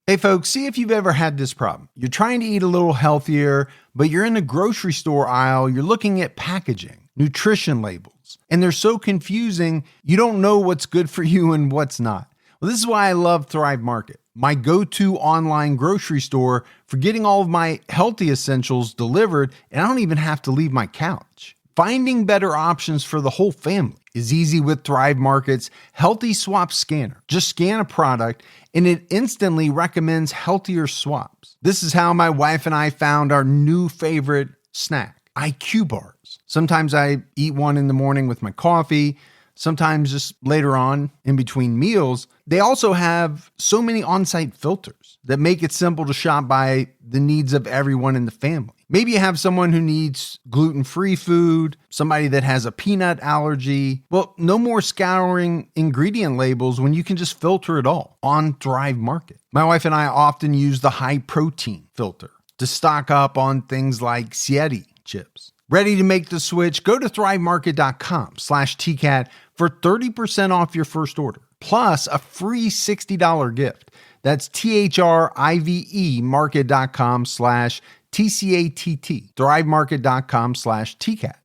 Hey folks, see if you've ever had this problem. You're trying to eat a little healthier, but you're in the grocery store aisle, you're looking at packaging, nutrition labels, and they're so confusing, you don't know what's good for you and what's not. Well, this is why I love Thrive Market, my go-to online grocery store for getting all of my healthy essentials delivered, and I don't even have to leave my couch. Finding better options for the whole family is easy with Thrive Market's Healthy Swap Scanner. Just scan a product and it instantly recommends healthier swaps. This is how my wife and I found our new favorite snack, IQ bars. Sometimes I eat one in the morning with my coffee, sometimes just later on in between meals. They also have so many on-site filters that make it simple to shop by the needs of everyone in the family. Maybe you have someone who needs gluten-free food, somebody that has a peanut allergy. Well, no more scouring ingredient labels when you can just filter it all on Thrive Market. My wife and I often use the high protein filter to stock up on things like Sieti chips. Ready to make the switch? Go to thrivemarket.com/TCAT for 30% off your first order, plus a free $60 gift. That's THRIVE market.com/TCATT. thrivemarket.com/TCAT.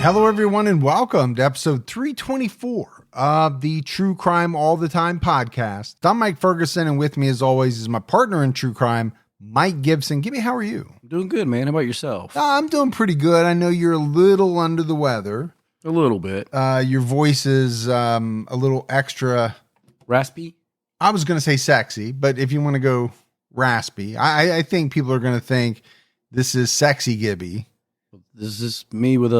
Hello, everyone, and welcome to episode 324 of the True Crime All the Time podcast. I'm Mike Ferguson, and with me, as always, is my partner in true crime, Mike Gibson. Gibby, how are you? I'm doing good, man. How about yourself? I'm doing pretty good. I know you're a little under the weather. A little bit. Your voice is a little extra... Raspy? I was going to say sexy, but if you want to go raspy, I think people are going to think this is sexy Gibby. This is me with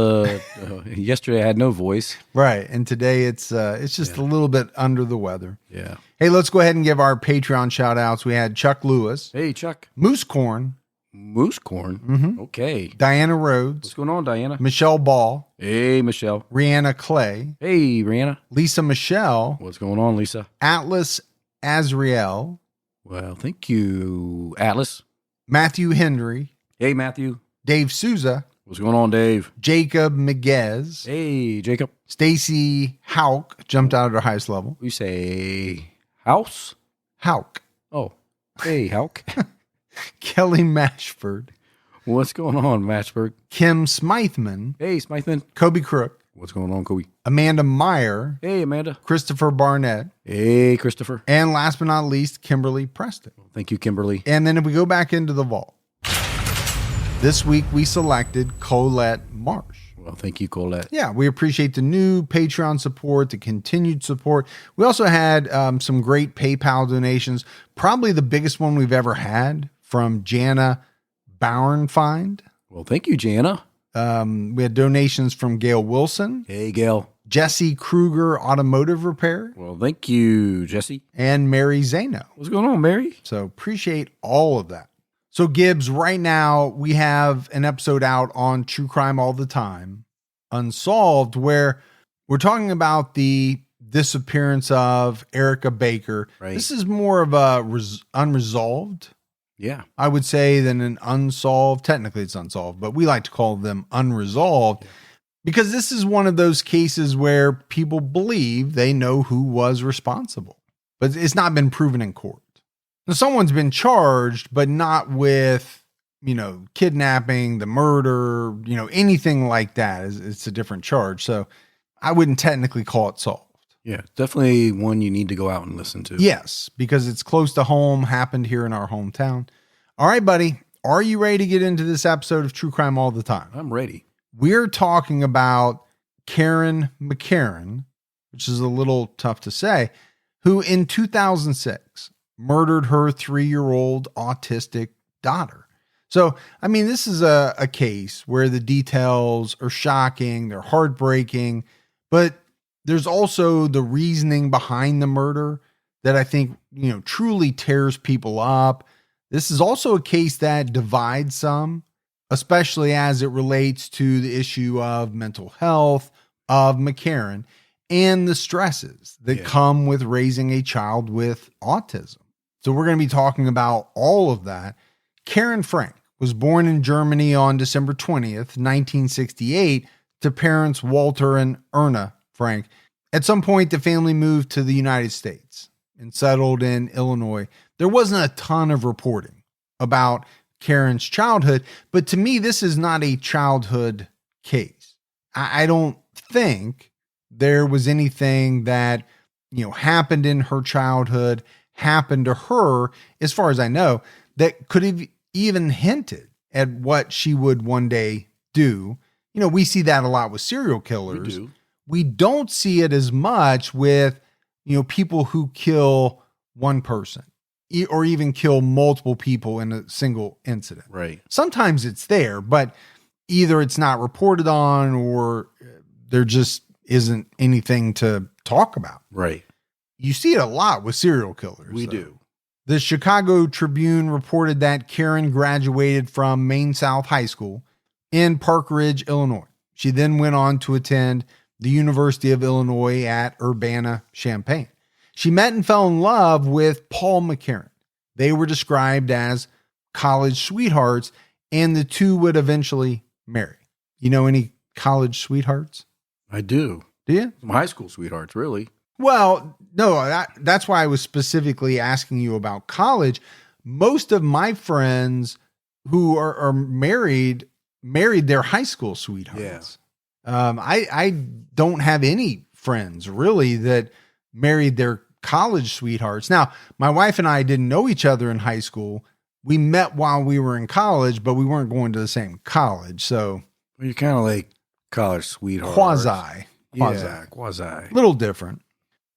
yesterday I had no voice. Right. And today it's just a little bit under the weather. Yeah. Hey, let's go ahead and give our Patreon shout outs. We had Chuck Lewis. Hey, Chuck. Moose Corn. Moose Corn? Mm-hmm. Okay. Diana Rhodes. What's going on, Diana? Michelle Ball. Hey, Michelle. Rihanna Clay. Hey, Rihanna. Lisa Michelle. What's going on, Lisa? Atlas Azriel. Well, thank you, Atlas. Matthew Henry. Hey, Matthew. Dave Souza. What's going on, Dave? Jacob Miguez. Hey, Jacob. Stacy Hauk jumped out at her highest level. We say house? Hauk. Oh, hey, Hauk. Kelly Mashford. What's going on, Matchburg? Kim Smythman. Hey, Smythman. Kobe Crook. What's going on, Kobe? Amanda Meyer. Hey, Amanda. Christopher Barnett. Hey, Christopher. And last but not least, Kimberly Preston. Thank you, Kimberly. And then if we go back into the vault, this week we selected Colette Marsh. Well, thank you, Colette. Yeah, we appreciate the new Patreon support, the continued support. We also had some great PayPal donations. Probably the biggest one we've ever had from Jana Bauernfeind. Well, thank you, Jana. We had donations from Gail Wilson. Hey, Gail. Jesse Kruger Automotive Repair. Well, thank you, Jesse. And Mary Zano. What's going on, Mary? So appreciate all of that. So Gibbs, right now we have an episode out on True Crime All the Time, Unsolved, where we're talking about the disappearance of Erica Baker. Right. This is more of a unresolved, I would say, than an unsolved. Technically it's unsolved, but we like to call them unresolved because this is one of those cases where people believe they know who was responsible, but it's not been proven in court. Now, someone's been charged, but not with, kidnapping, the murder, anything like that. It's a different charge. So I wouldn't technically call it solved. Yeah, definitely one you need to go out and listen to. Yes, because it's close to home, happened here in our hometown. All right, buddy. Are you ready to get into this episode of True Crime All the Time? I'm ready. We're talking about Karen McCarron, which is a little tough to say, who in 2006 murdered her 3-year-old autistic daughter. So, this is a case where the details are shocking, they're heartbreaking, but There's also the reasoning behind the murder that I think, truly tears people up. This is also a case that divides some, especially as it relates to the issue of mental health of McCarron and the stresses that come with raising a child with autism. So we're going to be talking about all of that. Karen Frank was born in Germany on December 20th, 1968, to parents Walter and Erna Frank. At some point, the family moved to the United States and settled in Illinois. There wasn't a ton of reporting about Karen's childhood, but to me, this is not a childhood case. I don't think there was anything that, happened in her childhood, happened to her, as far as I know, that could have even hinted at what she would one day do. We see that a lot with serial killers. We don't see it as much with, people who kill one person or even kill multiple people in a single incident. Right. Sometimes it's there, but either it's not reported on or there just isn't anything to talk about. Right. You see it a lot with serial killers. We do. The Chicago Tribune reported that Karen graduated from Maine South High School in Park Ridge, Illinois. She then went on to attend the University of Illinois at Urbana-Champaign. She met and fell in love with Paul McCarron. They were described as college sweethearts, and the two would eventually marry. You know any college sweethearts? I do. Do you? Some high school sweethearts, really. Well, no, that's why I was specifically asking you about college. Most of my friends who are married their high school sweethearts. Yeah. I don't have any friends really that married their college sweethearts. Now, my wife and I didn't know each other in high school. We met while we were in college, but we weren't going to the same college. So you're kind of like college sweethearts. Quasi. Yeah, quasi. Little different.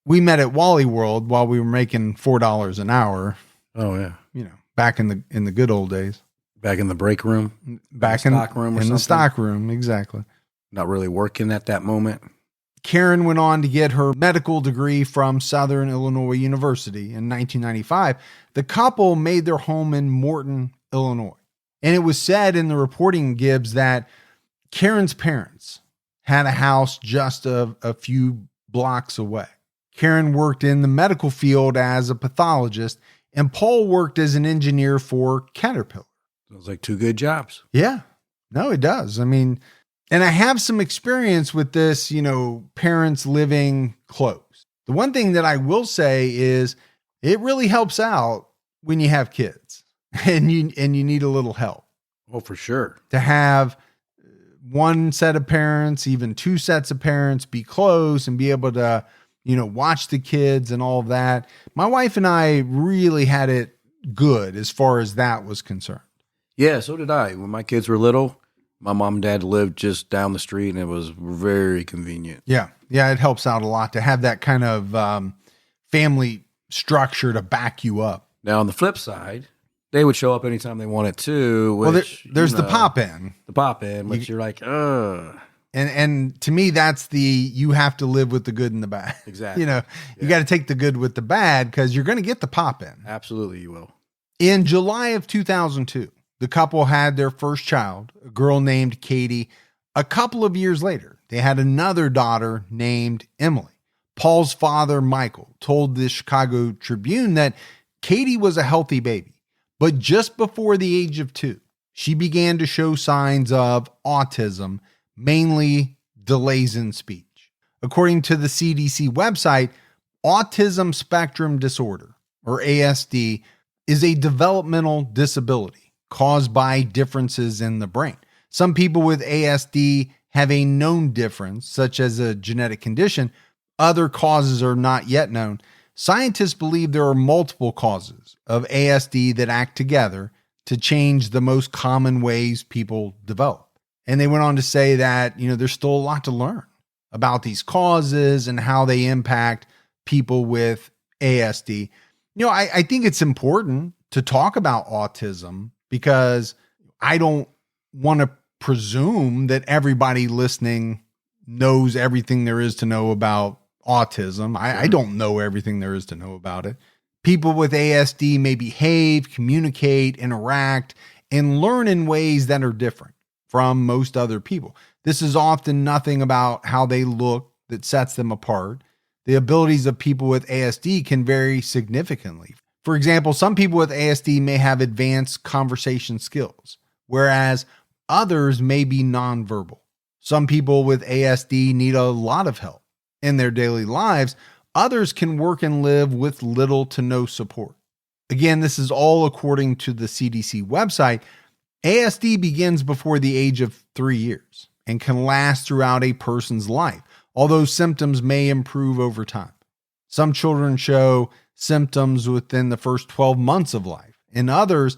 We met at Wally World while we were making $4 an hour. Oh yeah. Back in the good old days. Back in the break room. Back in the stock room or in something. The stock room, exactly. Not really working at that moment. Karen went on to get her medical degree from Southern Illinois University in 1995. The couple made their home in Morton, Illinois. And it was said in the reporting, Gibbs, that Karen's parents had a house just a few blocks away. Karen worked in the medical field as a pathologist, and Paul worked as an engineer for Caterpillar. Sounds like two good jobs. Yeah. No, it does. I mean, and I have some experience with this, parents living close. The one thing that I will say is it really helps out when you have kids and you need a little help. Oh, for sure. To have one set of parents, even two sets of parents, be close and be able to, watch the kids and all of that. My wife and I really had it good as far as that was concerned. Yeah, so did I. When my kids were little, my mom and dad lived just down the street, and it was very convenient. Yeah. Yeah, it helps out a lot to have that kind of family structure to back you up. Now, on the flip side, they would show up anytime they wanted to. Which, there's the pop-in. The pop-in, which you're like, ugh. And to me, that's you have to live with the good and the bad. Exactly. You got to take the good with the bad because you're going to get the pop-in. Absolutely, you will. In July of 2002, the couple had their first child, a girl named Katie. A couple of years later, they had another daughter named Emily. Paul's father, Michael, told the Chicago Tribune that Katie was a healthy baby, but just before the age of 2, she began to show signs of autism, mainly delays in speech. According to the CDC website, autism spectrum disorder, or ASD, is a developmental disability caused by differences in the brain. Some people with ASD have a known difference, such as a genetic condition. Other causes are not yet known. Scientists believe there are multiple causes of ASD that act together to change the most common ways people develop. And they went on to say that, there's still a lot to learn about these causes and how they impact people with ASD. I think it's important to talk about autism because I don't want to presume that everybody listening knows everything there is to know about autism. I don't know everything there is to know about it. People with ASD may behave, communicate, interact, and learn in ways that are different from most other people. This is often nothing about how they look that sets them apart. The abilities of people with ASD can vary significantly. For example, some people with ASD may have advanced conversation skills, whereas others may be nonverbal. Some people with ASD need a lot of help in their daily lives. Others can work and live with little to no support. Again, this is all according to the CDC website. ASD begins before the age of 3 years and can last throughout a person's life, although symptoms may improve over time. Some children show symptoms within the first 12 months of life. In others,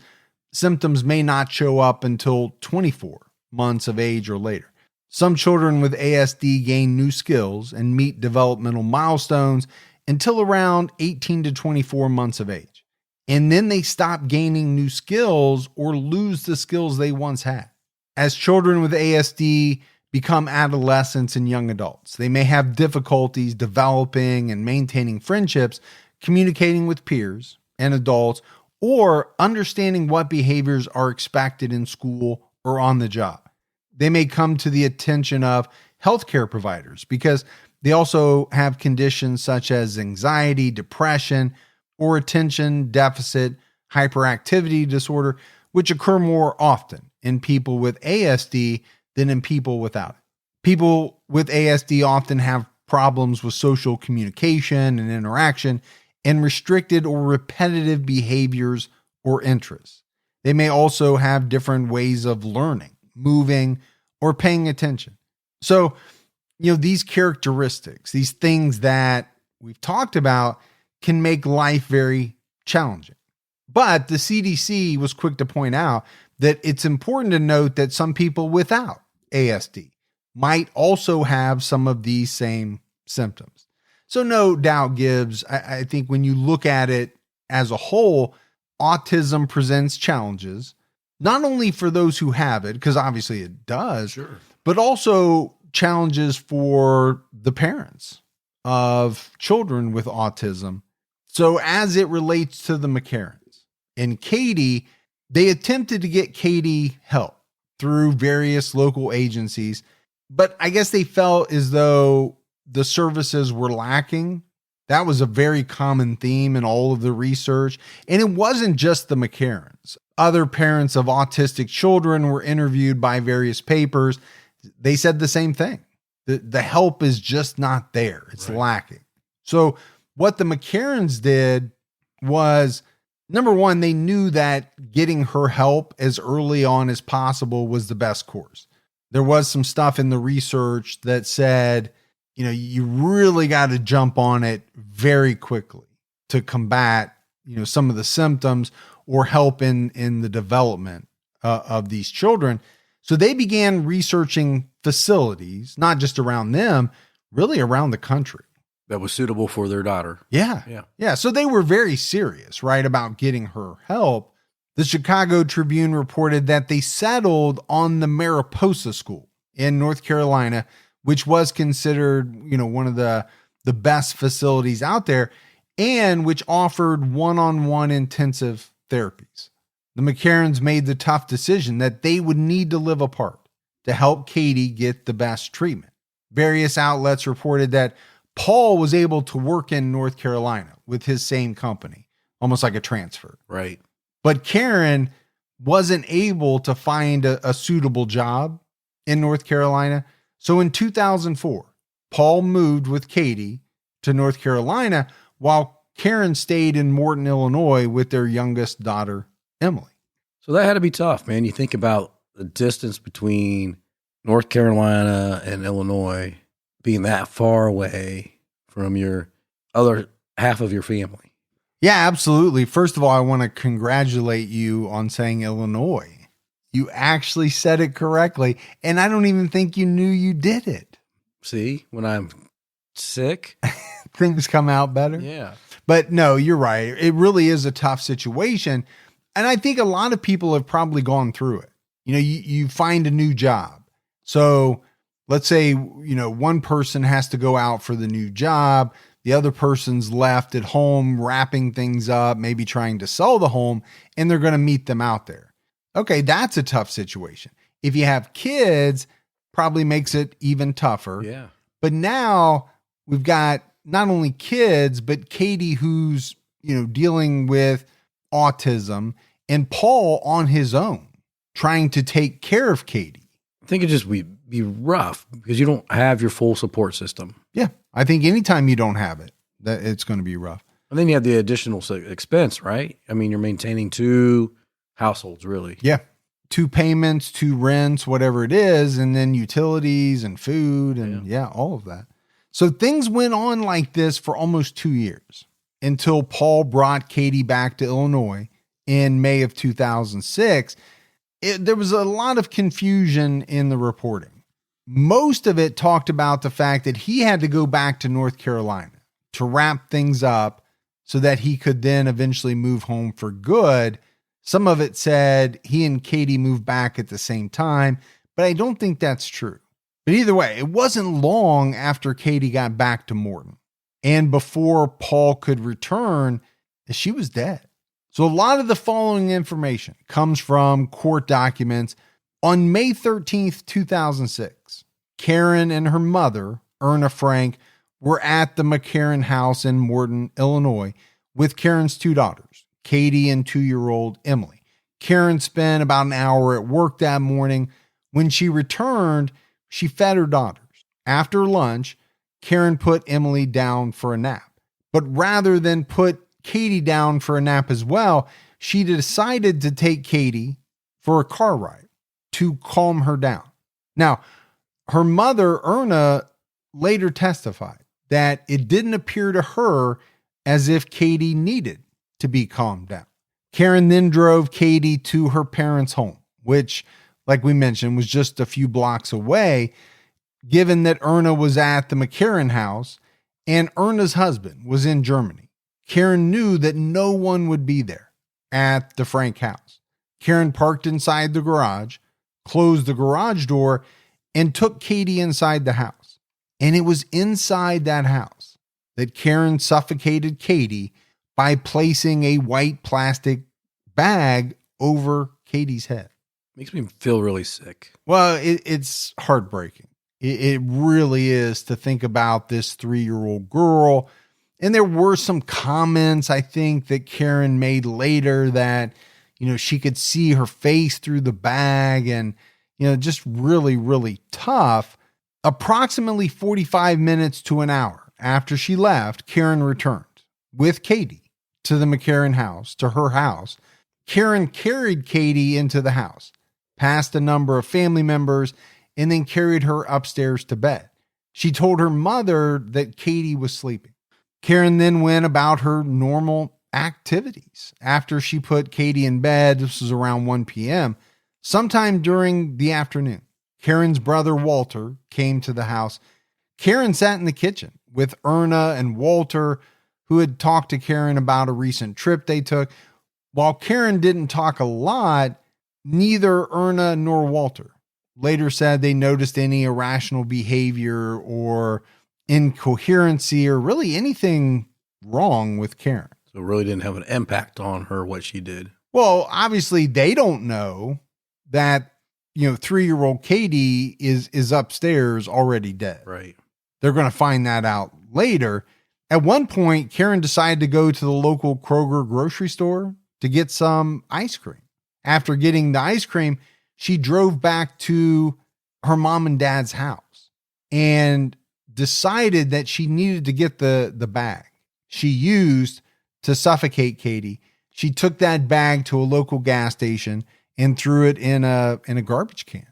symptoms may not show up until 24 months of age or later. Some children with ASD gain new skills and meet developmental milestones until around 18 to 24 months of age. And then they stop gaining new skills or lose the skills they once had. As children with ASD become adolescents and young adults, they may have difficulties developing and maintaining friendships, communicating with peers and adults, or understanding what behaviors are expected in school or on the job. They may come to the attention of healthcare providers because they also have conditions such as anxiety, depression, or attention deficit hyperactivity disorder, which occur more often in people with ASD than in people without it. People with ASD often have problems with social communication and interaction and restricted or repetitive behaviors or interests. They may also have different ways of learning, moving, or paying attention. So, these characteristics, these things that we've talked about can make life very challenging. But the CDC was quick to point out that it's important to note that some people without ASD might also have some of these same symptoms. So no doubt, Gibbs, I think when you look at it as a whole, autism presents challenges, not only for those who have it, because obviously it does, Sure. but also challenges for the parents of children with autism. So as it relates to the McCarrons and Katie, they attempted to get Katie help through various local agencies, but I guess they felt as though the services were lacking. That was a very common theme in all of the research. And it wasn't just the McCarrons. Other parents of autistic children were interviewed by various papers. They said the same thing. The help is just not there. It's lacking. So what the McCarrons did was, number one, they knew that getting her help as early on as possible was the best course. There was some stuff in the research that said, you really got to jump on it very quickly to combat, some of the symptoms or help in the development of these children. So they began researching facilities, not just around them, really around the country. That was suitable for their daughter. Yeah. So they were very serious, right, about getting her help. The Chicago Tribune reported that they settled on the Mariposa School in North Carolina, which was considered, one of the best facilities out there, and which offered one-on-one intensive therapies. The McCarrons made the tough decision that they would need to live apart to help Katie get the best treatment. Various outlets reported that Paul was able to work in North Carolina with his same company, almost like a transfer. Right. But Karen wasn't able to find a suitable job in North Carolina. So in 2004, Paul moved with Katie to North Carolina while Karen stayed in Morton, Illinois with their youngest daughter, Emily. So that had to be tough, man. You think about the distance between North Carolina and Illinois being that far away from your other half of your family. Yeah, absolutely. First of all, I want to congratulate you on saying Illinois. You actually said it correctly, and I don't even think you knew you did it. See, when I'm sick, things come out better. Yeah. But no, you're right. It really is a tough situation. And I think a lot of people have probably gone through it. You find a new job. So Let's say, one person has to go out for the new job. The other person's left at home wrapping things up, maybe trying to sell the home, and they're going to meet them out there. Okay, that's a tough situation. If you have kids, probably makes it even tougher. Yeah. But now we've got not only kids, but Katie who's, dealing with autism, and Paul on his own trying to take care of Katie. I think it just be rough because you don't have your full support system. Yeah. I think anytime you don't have it, that it's going to be rough. And then you have the additional expense, right? I mean, you're maintaining 2 households, really. Yeah. 2 payments, 2 rents, whatever it is, and then utilities and food and all of that. So things went on like this for almost 2 years until Paul brought Katie back to Illinois in May of 2006. There was a lot of confusion in the reporting. Most of it talked about the fact that he had to go back to North Carolina to wrap things up so that he could then eventually move home for good. Some of it said he and Katie moved back at the same time, but I don't think that's true. But either way, it wasn't long after Katie got back to Morton and before Paul could return that she was dead. So a lot of the following information comes from court documents. On May 13th, 2006, Karen and her mother, Erna Frank, were at the McCarron house in Morton, Illinois, with Karen's 2 daughters, Katie and 2-year-old Emily. Karen spent about an hour at work that morning. When she returned, she fed her daughters. After lunch, Karen put Emily down for a nap. But rather than put Katie down for a nap as well, she decided to take Katie for a car ride to calm her down. Now, her mother, Erna, later testified that it didn't appear to her as if Katie needed to be calmed down. Karen then drove Katie to her parents' home, which, like we mentioned, was just a few blocks away. Given that Erna was at the McCarron house and Erna's husband was in Germany, Karen knew that no one would be there at the Frank house. Karen parked inside the garage, closed the garage door, and took Katie inside the house. And it was inside that house that Karen suffocated Katie by placing a white plastic bag over Katie's head. Makes me feel really sick. Well, it's heartbreaking. It really is to think about this 3-year-old girl. And there were some comments, I think, that Karen made later that, she could see her face through the bag and, just really, really tough. Approximately 45 minutes to an hour after she left, Karen returned with Katie to the McCarron house, to her house. Karen carried Katie into the house, past a number of family members, and then carried her upstairs to bed. She told her mother that Katie was sleeping. Karen then went about her normal activities. After she put Katie in bed, this was around 1 p.m., sometime during the afternoon, Karen's brother Walter came to the house. Karen sat in the kitchen with Erna and Walter, who had talked to Karen about a recent trip they took. While Karen didn't talk a lot, neither Erna nor Walter later said they noticed any irrational behavior or incoherency or really anything wrong with Karen. So it really didn't have an impact on her, what she did. Well, obviously they don't know that, 3-year-old Katie is upstairs already dead. Right. They're going to find that out later. At one point, Karen decided to go to the local Kroger grocery store to get some ice cream. After getting the ice cream, she drove back to her mom and dad's house and decided that she needed to get the bag she used to suffocate Katie. She took that bag to a local gas station and threw it in a garbage can.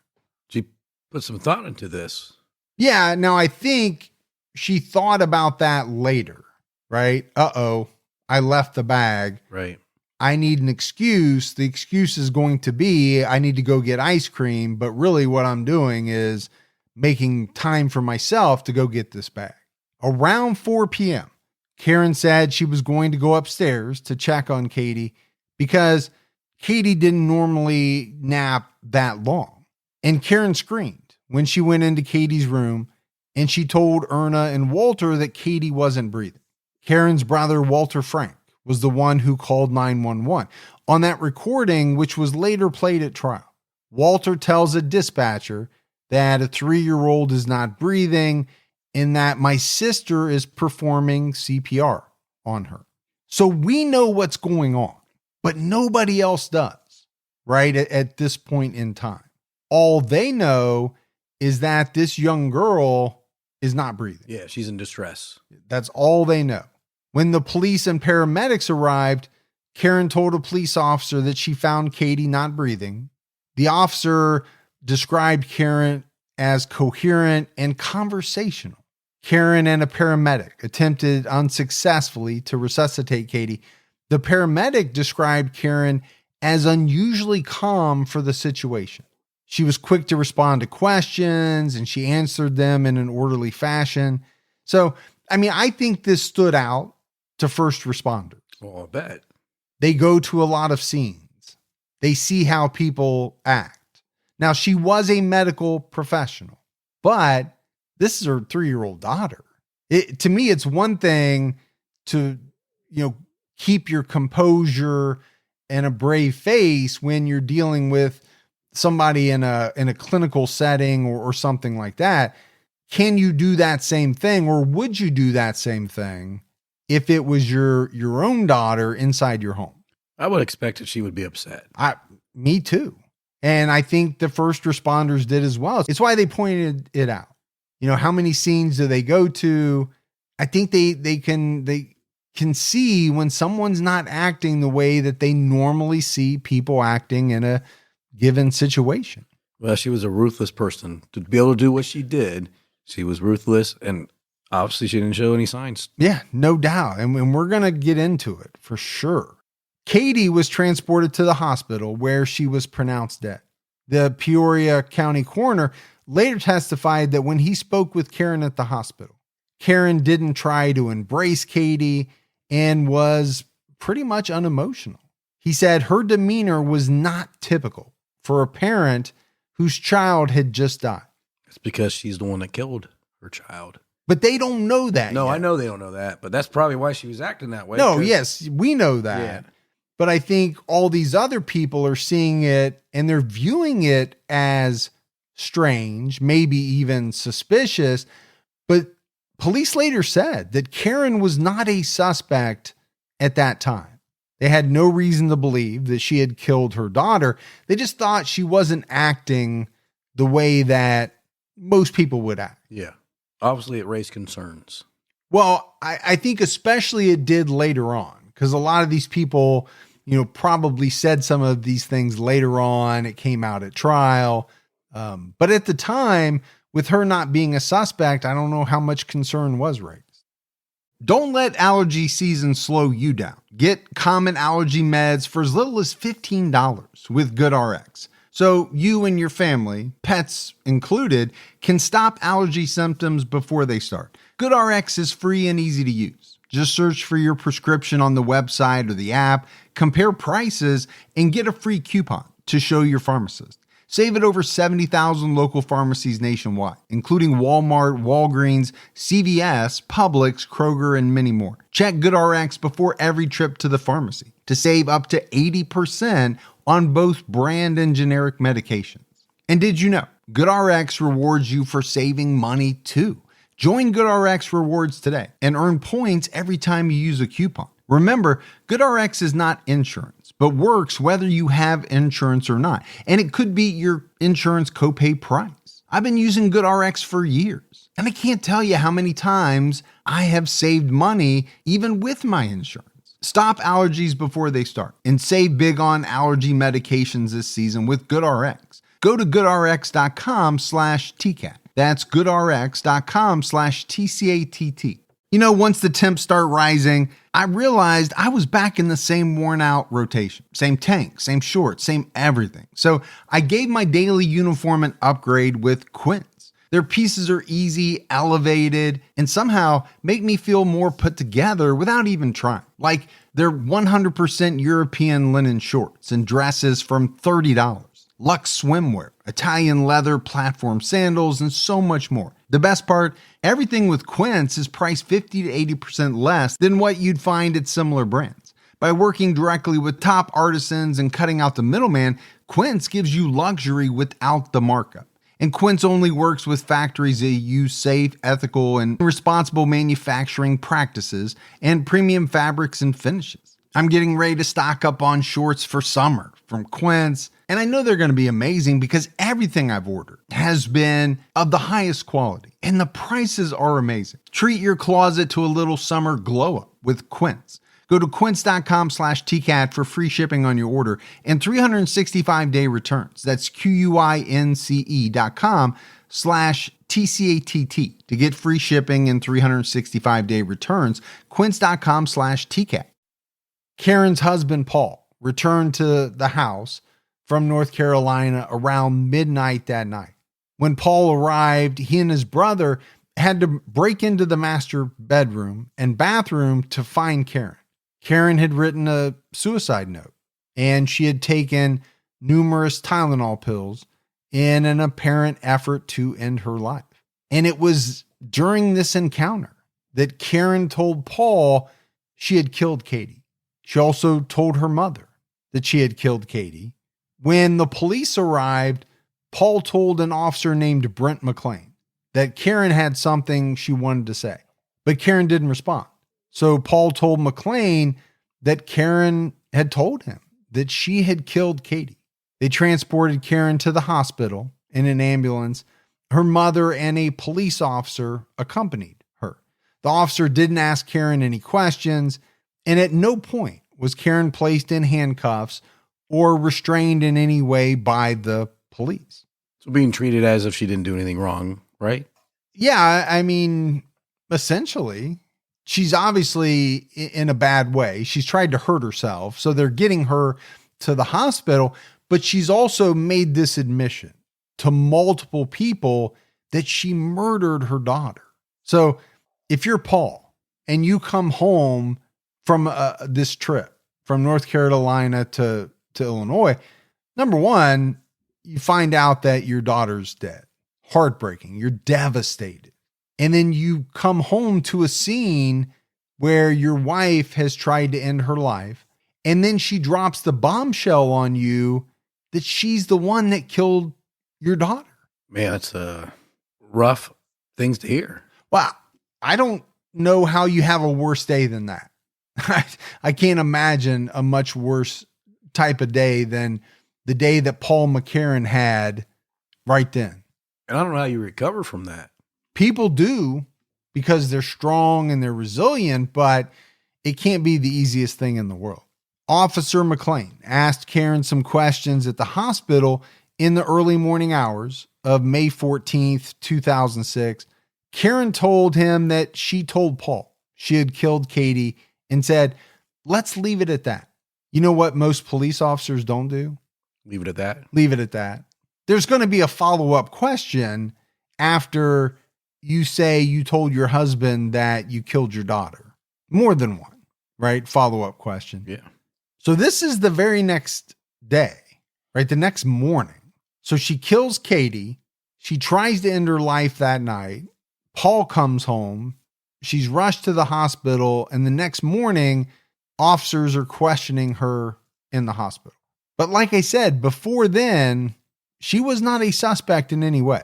She put some thought into this. Yeah. Now I think she thought about that later, right? I left the bag. Right. I need an excuse. The excuse is going to be, I need to go get ice cream. But really what I'm doing is making time for myself to go get this bag. Around 4 p.m., Karen said she was going to go upstairs to check on Katie because Katie didn't normally nap that long. And Karen screamed when she went into Katie's room and she told Erna and Walter that Katie wasn't breathing. Karen's brother, Walter Frank, was the one who called 911. On that recording, which was later played at trial, Walter tells a dispatcher that a 3-year-old is not breathing and that my sister is performing CPR on her. So we know what's going on, but nobody else does, right? At this point in time, all they know is that this young girl is not breathing. Yeah, she's in distress. That's all they know. When the police and paramedics arrived, Karen told a police officer that she found Katie not breathing. The officer described Karen as coherent and conversational. Karen and a paramedic attempted unsuccessfully to resuscitate Katie. The paramedic described Karen as unusually calm for the situation. She was quick to respond to questions and she answered them in an orderly fashion. So, I think this stood out to first responders. Well, I bet. They go to a lot of scenes. They see how people act. Now, she was a medical professional, but this is her 3-year-old daughter. To me, it's one thing to, keep your composure and a brave face when you're dealing with somebody in a clinical setting or something like that. Can you do that same thing, or would you do that same thing if it was your own daughter inside your home? I would expect that she would be upset. Me too. And I think the first responders did as well. It's why they pointed it out. How many scenes do they go to? I think they can see when someone's not acting the way that they normally see people acting in a given situation. Well, she was a ruthless person. To be able to do what she did, she was ruthless, and obviously she didn't show any signs. Yeah, no doubt. And we're going to get into it for sure. Katie was transported to the hospital where she was pronounced dead. The Peoria County coroner later testified that when he spoke with Karen at the hospital, Karen didn't try to embrace Katie and was pretty much unemotional. He said her demeanor was not typical for a parent whose child had just died. It's because she's the one that killed her child. But they don't know that No, yet. I know they don't know that, but that's probably why she was acting that way. No, yes, we know that. Yeah. But I think all these other people are seeing it and they're viewing it as strange, maybe even suspicious. But police later said that Karen was not a suspect at that time. They had no reason to believe that she had killed her daughter. They just thought she wasn't acting the way that most people would act. Yeah. Obviously, it raised concerns. Well, I think especially it did later on, because a lot of these people, probably said some of these things later on. It came out at trial. But at the time, with her not being a suspect, I don't know how much concern was raised. Don't let allergy season slow you down. Get common allergy meds for as little as $15 with GoodRx. So you and your family, pets included, can stop allergy symptoms before they start. GoodRx is free and easy to use. Just search for your prescription on the website or the app, compare prices, and get a free coupon to show your pharmacist. Save at over 70,000 local pharmacies nationwide, including Walmart, Walgreens, CVS, Publix, Kroger, and many more. Check GoodRx before every trip to the pharmacy to save up to 80% on both brand and generic medications. And did you know GoodRx rewards you for saving money too? Join GoodRx Rewards today and earn points every time you use a coupon. Remember, GoodRx is not insurance, but works whether you have insurance or not. And it could be your insurance copay price. I've been using GoodRx for years, and I can't tell you how many times I have saved money even with my insurance. Stop allergies before they start and save big on allergy medications this season with GoodRx. Go to goodrx.com/TCAT. That's goodrx.com/TCATT. Once the temps start rising, I realized I was back in the same worn out rotation. Same tank, same shorts, same everything. So I gave my daily uniform an upgrade with Quince. Their pieces are easy, elevated, and somehow make me feel more put together without even trying. Like their 100% European linen shorts and dresses from $30. luxe swimwear, Italian leather platform sandals, and so much more. The best part, everything with Quince is priced 50 to 80% less than what you'd find at similar brands. By working directly with top artisans and cutting out the middleman, Quince gives you luxury without the markup. And Quince only works with factories that use safe, ethical, and responsible manufacturing practices and premium fabrics and finishes. I'm getting ready to stock up on shorts for summer from Quince, and I know they're going to be amazing because everything I've ordered has been of the highest quality, and the prices are amazing. Treat your closet to a little summer glow up with Quince. Go to quince.com/TCAT for free shipping on your order and 365-day returns. That's QUINCE.com/TCATT to get free shipping and 365-day returns. Quince.com/TCAT. Karen's husband, Paul, returned to the house from North Carolina around midnight that night. When Paul arrived, he and his brother had to break into the master bedroom and bathroom to find Karen. Karen had written a suicide note, and she had taken numerous Tylenol pills in an apparent effort to end her life. And it was during this encounter that Karen told Paul she had killed Katie. She also told her mother that she had killed Katie. When the police arrived, Paul told an officer named Brent McLean that Karen had something she wanted to say, but Karen didn't respond. So Paul told McLean that Karen had told him that she had killed Katie. They transported Karen to the hospital in an ambulance. Her mother and a police officer accompanied her. The officer didn't ask Karen any questions, and at no point was Karen placed in handcuffs or restrained in any way by the police. So being treated as if she didn't do anything wrong, right? Yeah, I mean, essentially, she's obviously in a bad way. She's tried to hurt herself, so they're getting her to the hospital, but she's also made this admission to multiple people that she murdered her daughter. So if you're Paul and you come home from this trip from North Carolina to Illinois, number one, you find out that your daughter's dead. Heartbreaking. You're devastated. And then you come home to a scene where your wife has tried to end her life. And then she drops the bombshell on you that she's the one that killed your daughter. Man, that's rough things to hear. Wow. I don't know how you have a worse day than that. I can't imagine a much worse type of day than the day that Paul McCarron had right then. And I don't know how you recover from that. People do because they're strong and they're resilient, but it can't be the easiest thing in the world. Officer McLean asked Karen some questions at the hospital in the early morning hours of May 14th, 2006. Karen told him that she told Paul she had killed Katie and said, let's leave it at that. You know what most police officers don't do? Leave it at that. Leave it at that. There's going to be a follow-up question after you say you told your husband that you killed your daughter. More than one, right? Follow-up question. Yeah. So this is the very next day, right? The next morning. So she kills Katie. She tries to end her life that night. Paul comes home. She's rushed to the hospital. And the next morning, officers are questioning her in the hospital. But like I said, before then, she was not a suspect in any way.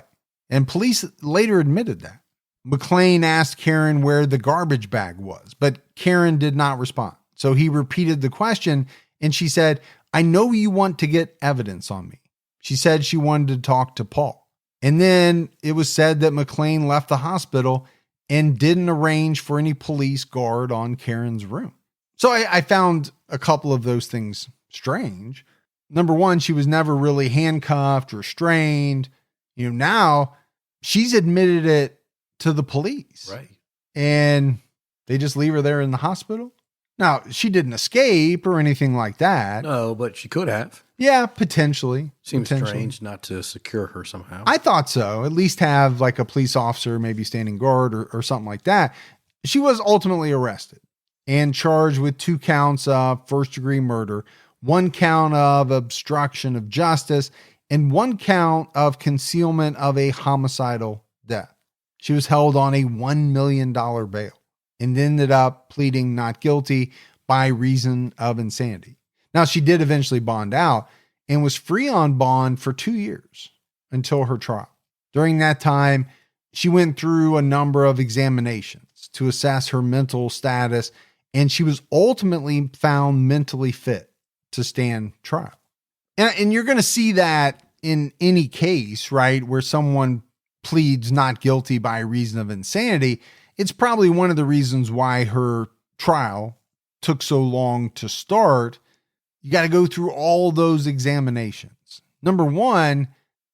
And police later admitted that. McLean asked Karen where the garbage bag was, but Karen did not respond. So he repeated the question and she said, I know you want to get evidence on me. She said she wanted to talk to Paul. And then it was said that McLean left the hospital and didn't arrange for any police guard on Karen's room. So I found a couple of those things strange. Number one, she was never really handcuffed, restrained. Now she's admitted it to the police. Right. And they just leave her there in the hospital. Now, she didn't escape or anything like that. No, but she could have. Yeah, potentially. Seems strange not to secure her somehow. I thought so. At least have like a police officer maybe standing guard or something like that. She was ultimately arrested and charged with 2 counts of first-degree murder, 1 count of obstruction of justice, and one count of concealment of a homicidal death. She was held on a $1 million bail and ended up pleading not guilty by reason of insanity. Now, she did eventually bond out and was free on bond for 2 years until her trial. During that time, she went through a number of examinations to assess her mental status, and she was ultimately found mentally fit to stand trial. And you're going to see that in any case, right, where someone pleads not guilty by reason of insanity. It's probably one of the reasons why her trial took so long to start. You got to go through all those examinations. Number one,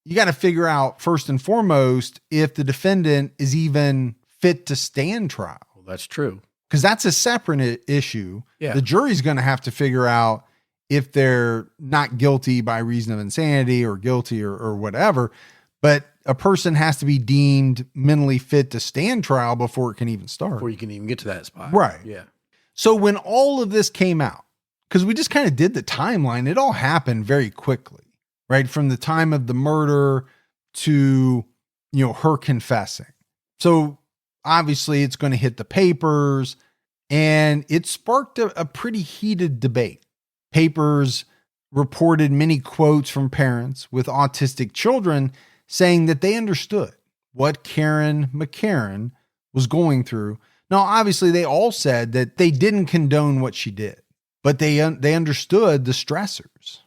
you got to figure out first and foremost if the defendant is even fit to stand trial. Well, that's true. Because that's a separate issue. Yeah. The jury's going to have to figure out if they're not guilty by reason of insanity or guilty or whatever. But a person has to be deemed mentally fit to stand trial before it can even start. Before you can even get to that spot. Right. Yeah. So when all of this came out, because we just kind of did the timeline, it all happened very quickly, right? From the time of the murder to, her confessing. So obviously it's going to hit the papers, and it sparked a pretty heated debate. Papers reported many quotes from parents with autistic children saying that they understood what Karen McCarron was going through. Now, obviously, they all said that they didn't condone what she did, but they understood the stressors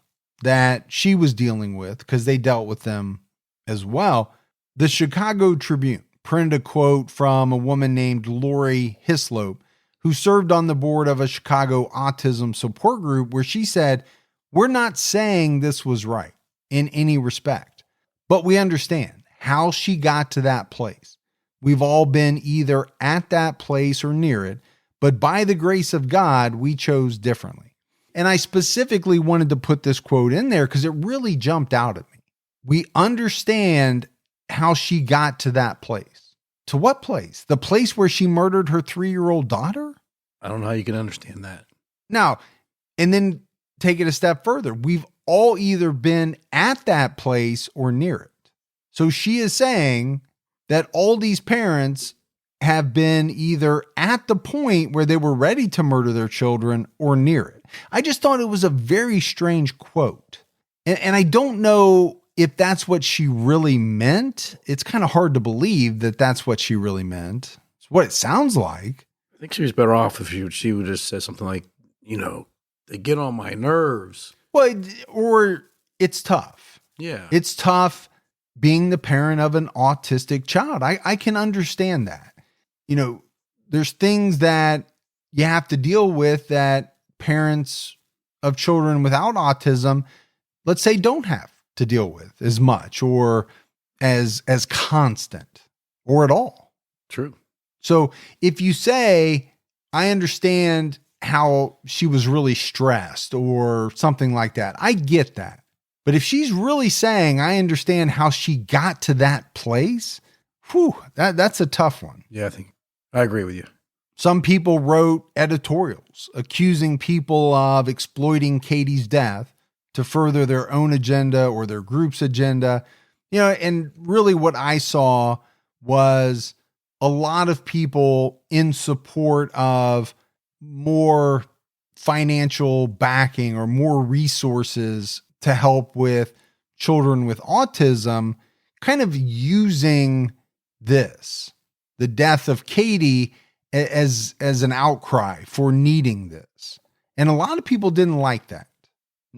that she was dealing with because they dealt with them as well. The Chicago Tribune printed a quote from a woman named Lori Hislop, who served on the board of a Chicago autism support group, where she said, "We're not saying this was right in any respect, but we understand how she got to that place. We've all been either at that place or near it, but by the grace of God, we chose differently." And I specifically wanted to put this quote in there because it really jumped out at me. We understand how she got to that place. To what place? The place where she murdered her 3-year-old daughter? I don't know how you can understand that. Now, and then take it a step further. We've all either been at that place or near it. So she is saying that all these parents have been either at the point where they were ready to murder their children or near it. I just thought it was a very strange quote. And I don't know if that's what she really meant. It's kind of hard to believe that that's what she really meant. It's what it sounds like. I think she was better off if she would just say something like, they get on my nerves. Well, or it's tough. Yeah. It's tough being the parent of an autistic child. I can understand that. There's things that you have to deal with that parents of children without autism, let's say, don't have to deal with as much or as constant or at all. True. So if you say, I understand how she was really stressed or something like that, I get that. But if she's really saying, I understand how she got to that place, that's a tough one. Yeah, I agree with you. Some people wrote editorials accusing people of exploiting Katie's death to further their own agenda or their group's agenda. And really what I saw was a lot of people in support of more financial backing or more resources to help with children with autism, kind of using the death of Katie, as an outcry for needing this. And a lot of people didn't like that.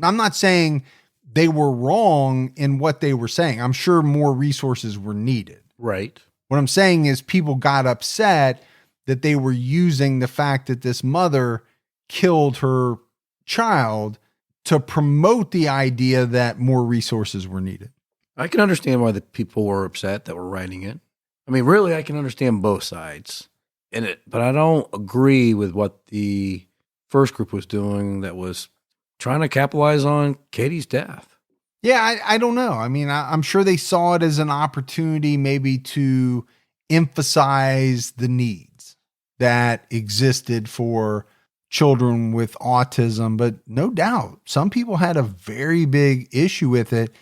I'm not saying they were wrong in what they were saying. I'm sure more resources were needed. Right. What I'm saying is people got upset that they were using the fact that this mother killed her child to promote the idea that more resources were needed. I can understand why the people were upset that were writing it. I mean, really, I can understand both sides in it, but I don't agree with what the first group was doing that was trying to capitalize on Katie's death. Yeah, I don't know. I mean, I'm sure they saw it as an opportunity maybe to emphasize the needs that existed for children with autism, but no doubt some people had a very big issue with it.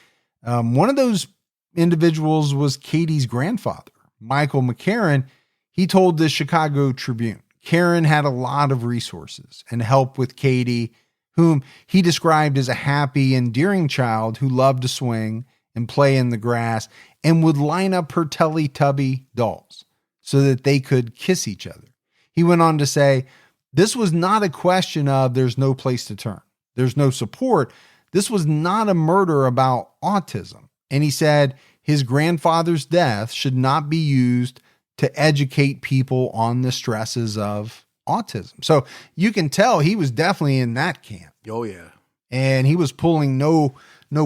One of those individuals was Katie's grandfather, Michael McCarron. He told the Chicago Tribune, Karen had a lot of resources and help with Katie, whom he described as a happy, endearing child who loved to swing and play in the grass and would line up her Teletubby dolls so that they could kiss each other. He went on to say, this was not a question of there's no place to turn. There's no support. This was not a murder about autism. And he said his grandfather's death should not be used to educate people on the stresses of autism. So you can tell he was definitely in that camp. Oh, yeah. And he was pulling no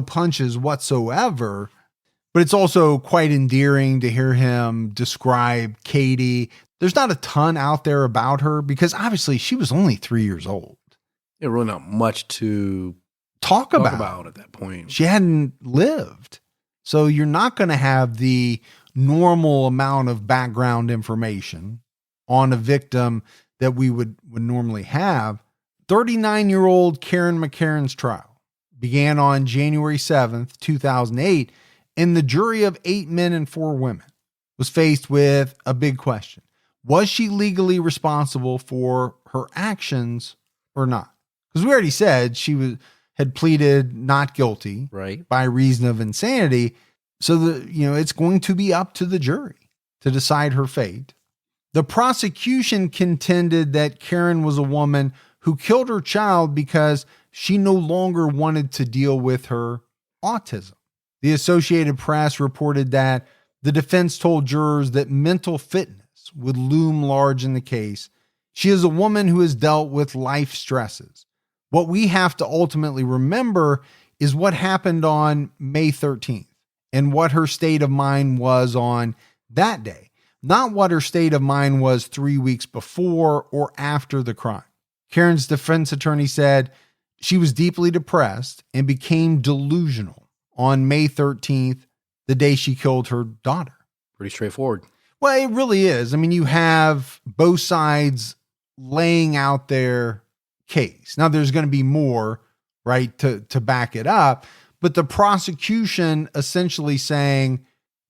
punches whatsoever. But it's also quite endearing to hear him describe Katie. There's not a ton out there about her because obviously she was only 3 years old. Yeah, really not much to talk about at that point. She hadn't lived. So you're not going to have the normal amount of background information on a victim that we would normally have. 39-year-old Karen McCarron's trial began on January 7th, 2008, and the jury of 8 men and 4 women was faced with a big question. Was she legally responsible for her actions or not? Because we already said she had pleaded not guilty, right, by reason of insanity. So it's going to be up to the jury to decide her fate. The prosecution contended that Karen was a woman who killed her child because she no longer wanted to deal with her autism. The Associated Press reported that the defense told jurors that mental fitness would loom large in the case. She is a woman who has dealt with life stresses. What we have to ultimately remember is what happened on May 13th and what her state of mind was on that day, not what her state of mind was 3 weeks before or after the crime. Karen's defense attorney said she was deeply depressed and became delusional on May 13th, the day she killed her daughter. Pretty straightforward. Well, it really is. I mean, you have both sides laying out their case. Now, there's going to be more, right, to back it up. But the prosecution essentially saying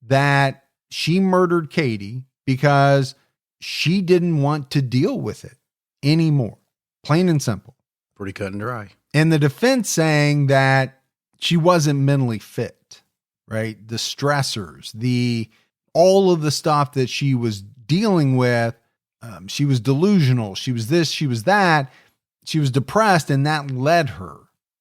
that she murdered Katie because she didn't want to deal with it anymore. Plain and simple. Pretty cut and dry. And the defense saying that she wasn't mentally fit, right? The stressors, all of the stuff that she was dealing with, she was delusional. She was this, she was that. She was depressed, and that led her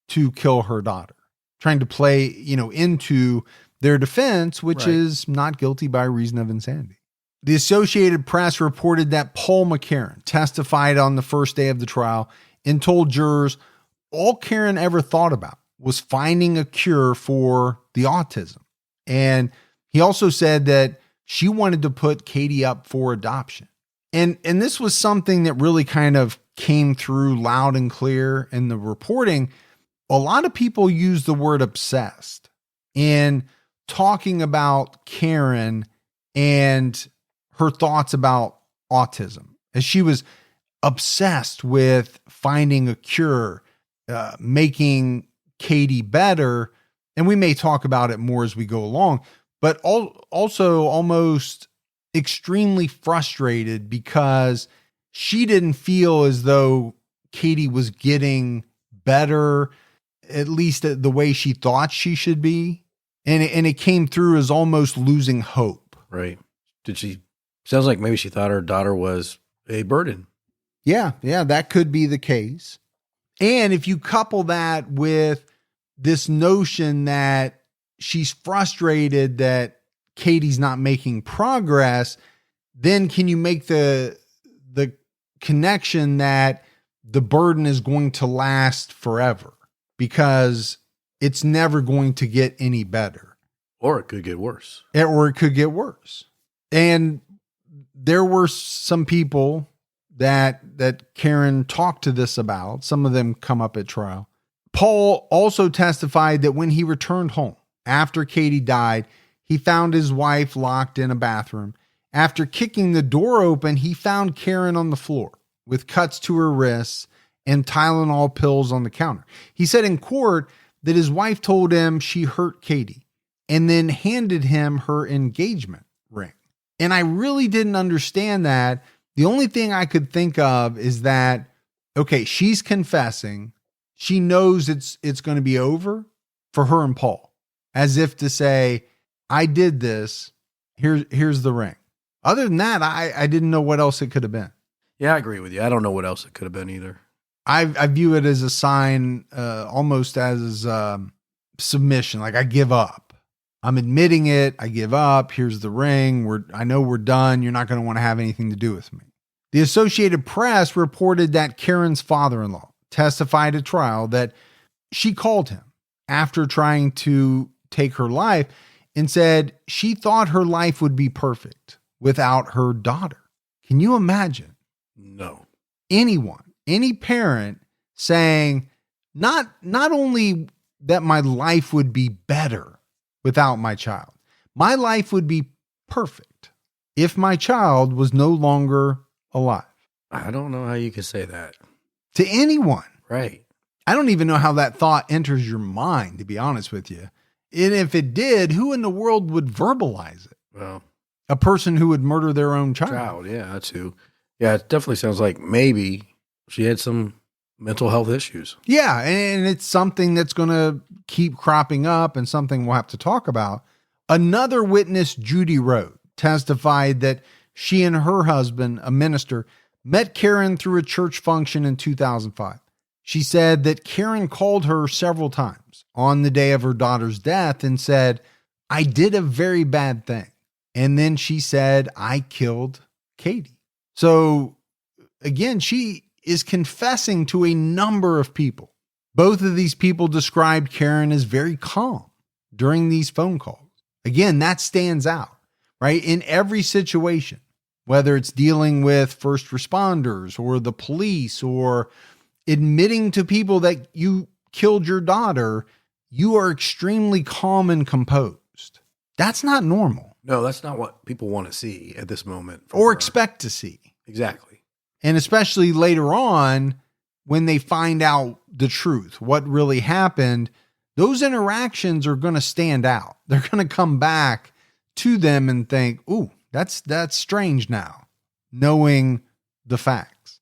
to kill her daughter, trying to play, into their defense, which is not guilty by reason of insanity. The Associated Press reported that Paul McCarron testified on the first day of the trial and told jurors all Karen ever thought about was finding a cure for the autism. And he also said that she wanted to put Katie up for adoption. And this was something that really kind of came through loud and clear in the reporting. A lot of people use the word obsessed in talking about Karen and her thoughts about autism, as she was obsessed with finding a cure, making Katie better. And we may talk about it more as we go along, but also almost extremely frustrated because she didn't feel as though Katie was getting better, at least the way she thought she should be. And it came through as almost losing hope. Right. Sounds like maybe she thought her daughter was a burden. Yeah, that could be the case. And if you couple that with this notion that she's frustrated that Katie's not making progress, then can you make the connection that the burden is going to last forever because it's never going to get any better? Or it could get worse. And there were some people that Karen talked to this about. Some of them come up at trial. Paul also testified that when he returned home after Katie died, he found his wife locked in a bathroom. After kicking the door open, he found Karen on the floor with cuts to her wrists and Tylenol pills on the counter. He said in court that his wife told him she hurt Katie and then handed him her engagement ring. And I really didn't understand that. The only thing I could think of is that, okay, she's confessing. She knows it's going to be over for her and Paul, as if to say, I did this. Here's the ring. Other than that, I didn't know what else it could have been. Yeah, I agree with you. I don't know what else it could have been either. I view it as a sign, almost as submission. Like, I give up. I'm admitting it. I give up. Here's the ring. I know we're done. You're not going to want to have anything to do with me. The Associated Press reported that Karen's father-in-law testified at trial that she called him after trying to take her life and said she thought her life would be perfect without her daughter. Can you imagine? No. Anyone, any parent saying, not only that my life would be better without my child, my life would be perfect if my child was no longer alive. I don't know how you could say that. To anyone. Right. I don't even know how that thought enters your mind, to be honest with you. And if it did, who in the world would verbalize it? Well, a person who would murder their own child. Yeah, that's who. Yeah, it definitely sounds like maybe she had some mental health issues. Yeah, and it's something that's going to keep cropping up and something we'll have to talk about. Another witness, Judy Rode, testified that she and her husband, a minister, met Karen through a church function in 2005. She said that Karen called her several times on the day of her daughter's death and said, I did a very bad thing. And then she said, I killed Katie. So again, she is confessing to a number of people. Both of these people described Karen as very calm during these phone calls. Again, that stands out, right? In every situation, whether it's dealing with first responders or the police or admitting to people that you killed your daughter, you are extremely calm and composed. That's not normal. No, that's not what people want to see at this moment. Or expect to see. Exactly. And especially later on, when they find out the truth, what really happened, those interactions are going to stand out. They're going to come back to them and think, ooh, that's strange now, knowing the facts.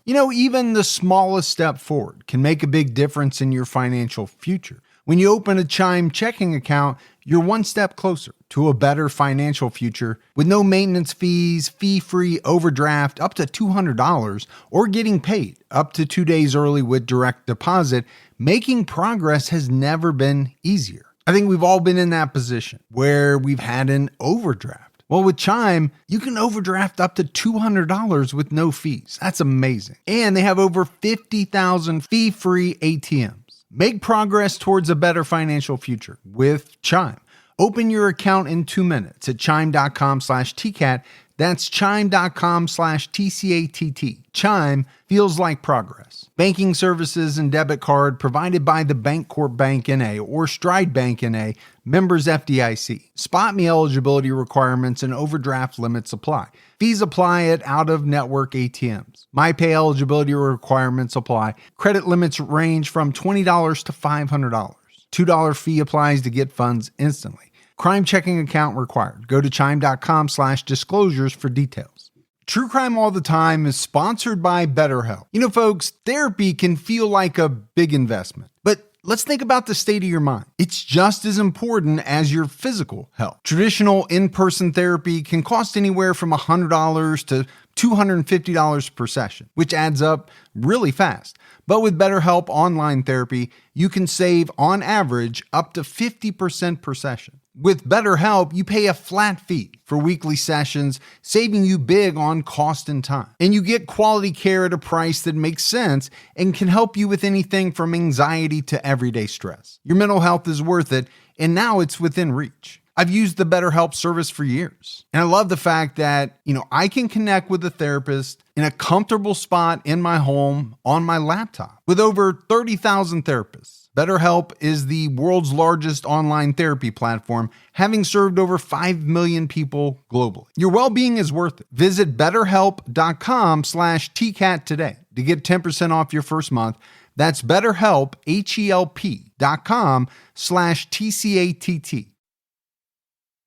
You know, even the smallest step forward can make a big difference in your financial future. When you open a Chime checking account, you're one step closer to a better financial future with no maintenance fees, fee-free overdraft up to $200, or getting paid up to 2 days early with direct deposit. Making progress has never been easier. I think we've all been in that position where we've had an overdraft. Well, with Chime, you can overdraft up to $200 with no fees. That's amazing. And they have over 50,000 fee-free ATMs. Make progress towards a better financial future with Chime. Open your account in 2 minutes at chime.com/TCAT. That's chime.com/TCATT. Chime feels like progress. Banking services and debit card provided by the Bancorp Bank N.A. or Stride Bank N.A., members FDIC. Spot me eligibility requirements and overdraft limits apply. Fees apply at out-of-network ATMs. MyPay eligibility requirements apply. Credit limits range from $20 to $500. $2 fee applies to get funds instantly. Crime checking account required. Go to chime.com/disclosures for details. True Crime All the Time is sponsored by BetterHelp. You know, folks, therapy can feel like a big investment, but let's think about the state of your mind. It's just as important as your physical health. Traditional in-person therapy can cost anywhere from $100 to $250 per session, which adds up really fast. But with BetterHelp Online Therapy, you can save on average up to 50% per session. With BetterHelp, you pay a flat fee for weekly sessions, saving you big on cost and time. And you get quality care at a price that makes sense and can help you with anything from anxiety to everyday stress. Your mental health is worth it, and now it's within reach. I've used the BetterHelp service for years, and I love the fact that, I can connect with a therapist in a comfortable spot in my home on my laptop. With over 30,000 therapists, BetterHelp is the world's largest online therapy platform, having served over 5 million people globally. Your well-being is worth it. Visit BetterHelp.com/TCAT today to get 10% off your first month. That's BetterHelp, HELP.com/TCATT.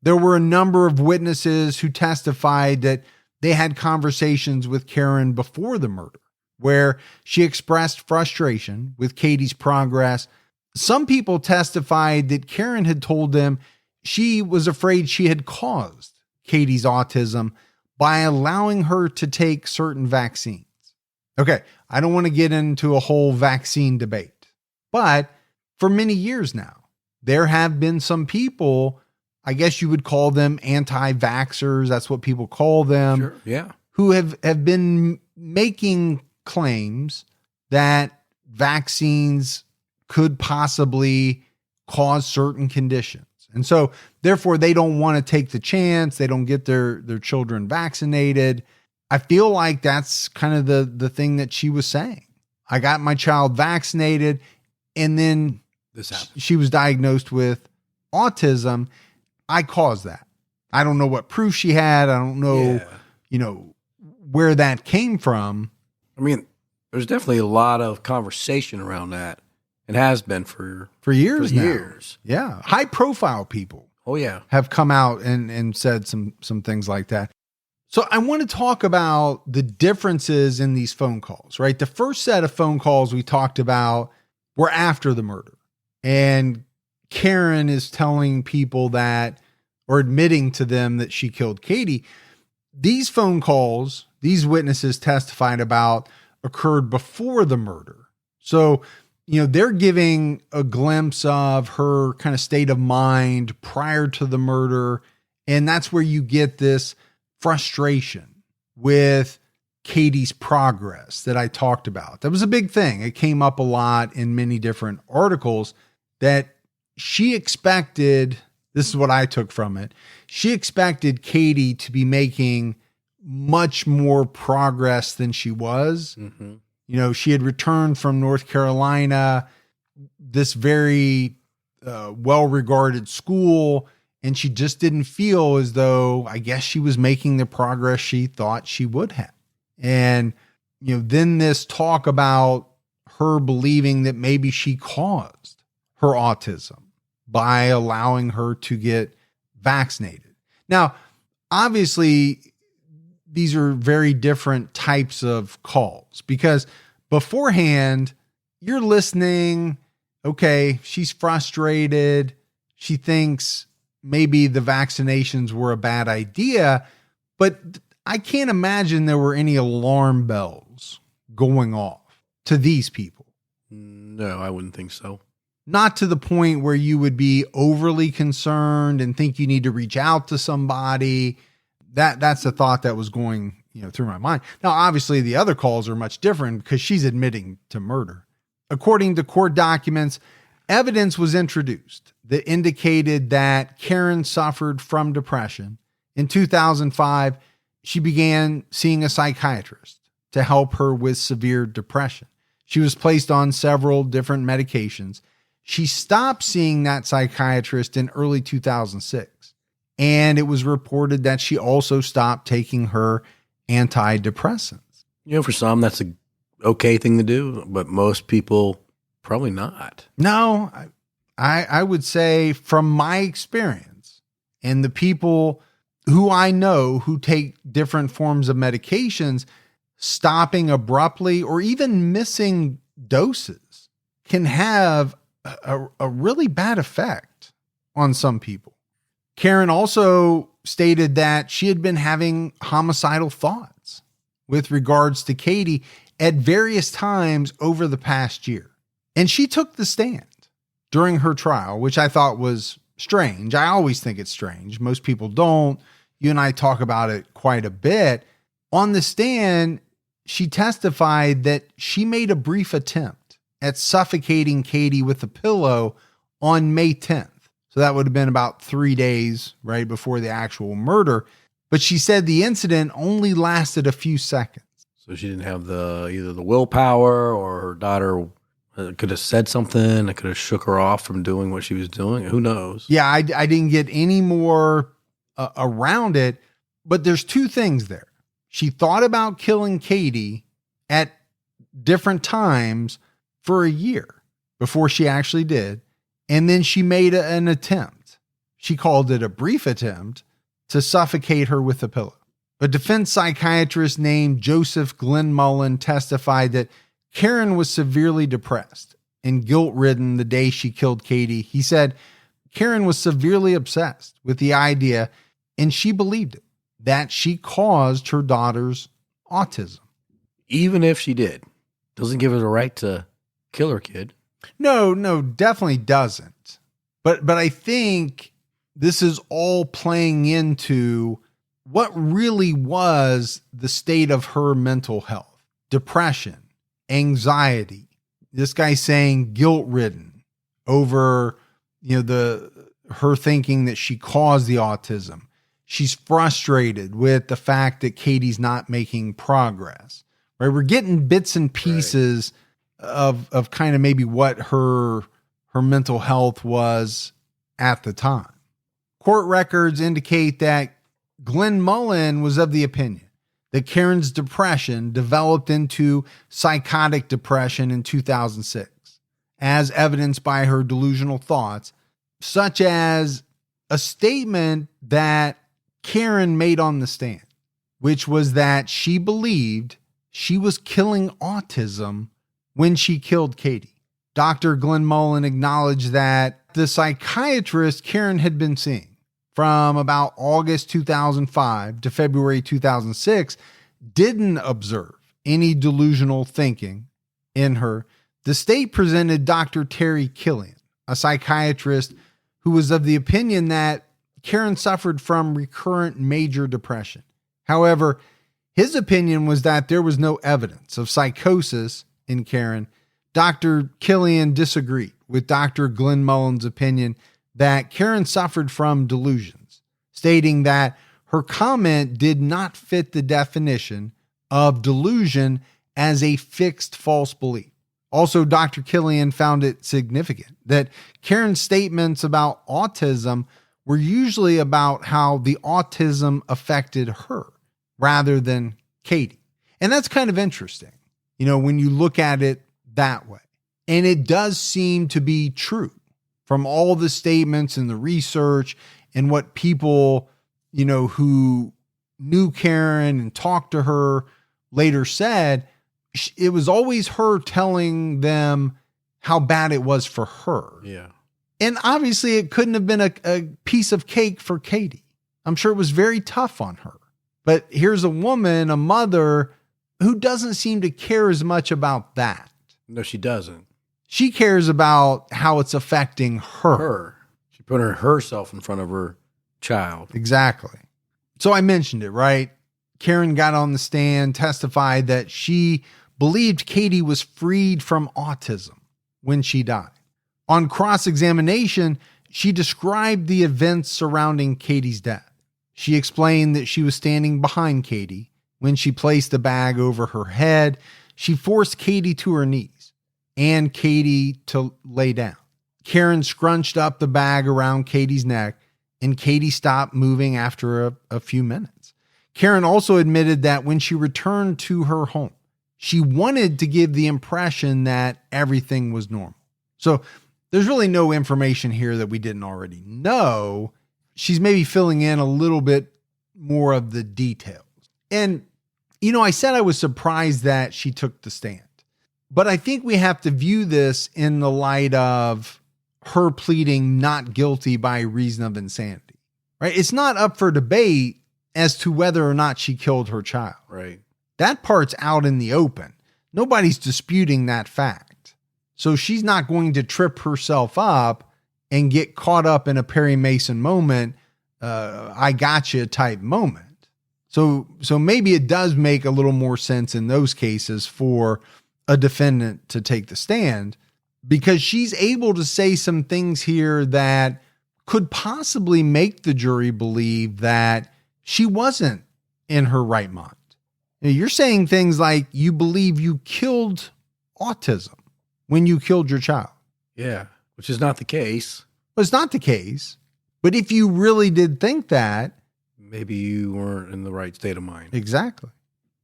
There were a number of witnesses who testified that they had conversations with Karen before the murder, where she expressed frustration with Katie's progress. Some people testified that Karen had told them she was afraid she had caused Katie's autism by allowing her to take certain vaccines. Okay, I don't want to get into a whole vaccine debate, but for many years now, there have been some people, I guess you would call them anti-vaxxers, that's what people call them, Sure, yeah, who have been making claims that vaccines could possibly cause certain conditions. And so therefore they don't want to take the chance. They don't get their children vaccinated. I feel like that's kind of the thing that she was saying. I got my child vaccinated and then this happened. She was diagnosed with autism. I caused that. I don't know what proof she had. I don't know, where that came from. I mean, there's definitely a lot of conversation around that. It has been for years now. Years. Yeah. High profile people. Oh, yeah. Have come out and said some things like that. So I want to talk about the differences in these phone calls, right? The first set of phone calls we talked about were after the murder. And Karen is telling people that, or admitting to them that she killed Katie. These phone calls, these witnesses testified about, occurred before the murder. So, they're giving a glimpse of her kind of state of mind prior to the murder. And that's where you get this frustration with Katie's progress that I talked about. That was a big thing. It came up a lot in many different articles that she expected, this is what I took from it, she expected Katie to be making much more progress than she was. Mm-hmm. She had returned from North Carolina, this very well-regarded school, and she just didn't feel as though, I guess, she was making the progress she thought she would have. And, then this talk about her believing that maybe she caused her autism by allowing her to get vaccinated. Now, obviously, these are very different types of calls because beforehand you're listening. Okay, she's frustrated. She thinks maybe the vaccinations were a bad idea, but I can't imagine there were any alarm bells going off to these people. No, I wouldn't think so. Not to the point where you would be overly concerned and think you need to reach out to somebody. That's the thought that was going, through my mind. Now, obviously, the other calls are much different because she's admitting to murder. According to court documents, evidence was introduced that indicated that Karen suffered from depression. In 2005, she began seeing a psychiatrist to help her with severe depression. She was placed on several different medications. She stopped seeing that psychiatrist in early 2006. And it was reported that she also stopped taking her antidepressants. For some, that's a okay thing to do, but most people probably not. No, I would say from my experience and the people who I know who take different forms of medications, stopping abruptly or even missing doses can have a really bad effect on some people. Karen also stated that she had been having homicidal thoughts with regards to Katie at various times over the past year. And she took the stand during her trial, which I thought was strange. I always think it's strange. Most people don't. You and I talk about it quite a bit. On the stand, she testified that she made a brief attempt at suffocating Katie with a pillow on May 10th. So that would have been about 3 days right before the actual murder. But she said the incident only lasted a few seconds. So she didn't have either the willpower, or her daughter could have said something that could have shook her off from doing what she was doing. Who knows? Yeah, I didn't get any more around it. But there's two things there. She thought about killing Katie at different times for a year before she actually did. And then she made an attempt. She called it a brief attempt to suffocate her with a pillow. A defense psychiatrist named Joseph Glenmullen testified that Karen was severely depressed and guilt-ridden the day she killed Katie. He said Karen was severely obsessed with the idea, and she believed it, that she caused her daughter's autism. Even if she did, doesn't give her the right to kill her kid. No, definitely doesn't. But I think this is all playing into what really was the state of her mental health. Depression, anxiety. This guy saying guilt-ridden over, her thinking that she caused the autism. She's frustrated with the fact that Katie's not making progress. Right? We're getting bits and pieces of kind of maybe what her mental health was at the time. Court records indicate that Glenmullen was of the opinion that Karen's depression developed into psychotic depression in 2006, as evidenced by her delusional thoughts, such as a statement that Karen made on the stand, which was that she believed she was killing autism when she killed Katie. Dr. Glenmullen acknowledged that the psychiatrist Karen had been seeing from about August 2005 to February 2006 didn't observe any delusional thinking in her. The state presented Dr. Terry Killian, a psychiatrist who was of the opinion that Karen suffered from recurrent major depression. However, his opinion was that there was no evidence of psychosis in Karen. Dr. Killian disagreed with Dr. Glenmullen's opinion that Karen suffered from delusions, stating that her comment did not fit the definition of delusion as a fixed false belief. Also, Dr. Killian found it significant that Karen's statements about autism were usually about how the autism affected her rather than Katie. And that's kind of interesting, when you look at it that way. And it does seem to be true from all the statements and the research and what people, who knew Karen and talked to her later said. It was always her telling them how bad it was for her. Yeah. And obviously it couldn't have been a piece of cake for Katie. I'm sure it was very tough on her. But here's a woman, a mother, who doesn't seem to care as much about that. No, she doesn't. She cares about how it's affecting her. She put herself in front of her child. Exactly. So I mentioned it, right? Karen got on the stand, testified that she believed Katie was freed from autism when she died. On cross-examination, she described the events surrounding Katie's death. She explained that she was standing behind Katie when she placed the bag over her head. She forced Katie to her knees and Katie to lay down. Karen scrunched up the bag around Katie's neck, and Katie stopped moving after a few minutes. Karen also admitted that when she returned to her home, she wanted to give the impression that everything was normal. So there's really no information here that we didn't already know. She's maybe filling in a little bit more of the details. And, I said I was surprised that she took the stand. But I think we have to view this in the light of her pleading not guilty by reason of insanity, right? It's not up for debate as to whether or not she killed her child. Right. That part's out in the open. Nobody's disputing that fact. So she's not going to trip herself up and get caught up in a Perry Mason moment, I gotcha type moment. So maybe it does make a little more sense in those cases for a defendant to take the stand, because she's able to say some things here that could possibly make the jury believe that she wasn't in her right mind. You're saying things like you believe you killed autism when you killed your child. Yeah, which is not the case. Well, it's not the case. But if you really did think that, maybe you weren't in the right state of mind. Exactly.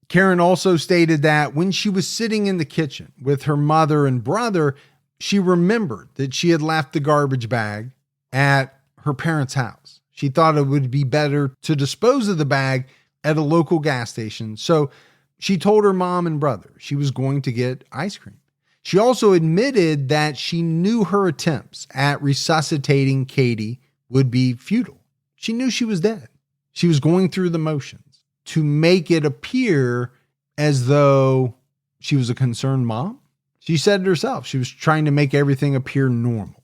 Karen also stated that when she was sitting in the kitchen with her mother and brother, she remembered that she had left the garbage bag at her parents' house. She thought it would be better to dispose of the bag at a local gas station. So she told her mom and brother she was going to get ice cream. She also admitted that she knew her attempts at resuscitating Katie would be futile. She knew she was dead. She was going through the motions to make it appear as though she was a concerned mom. She said it herself. She was trying to make everything appear normal.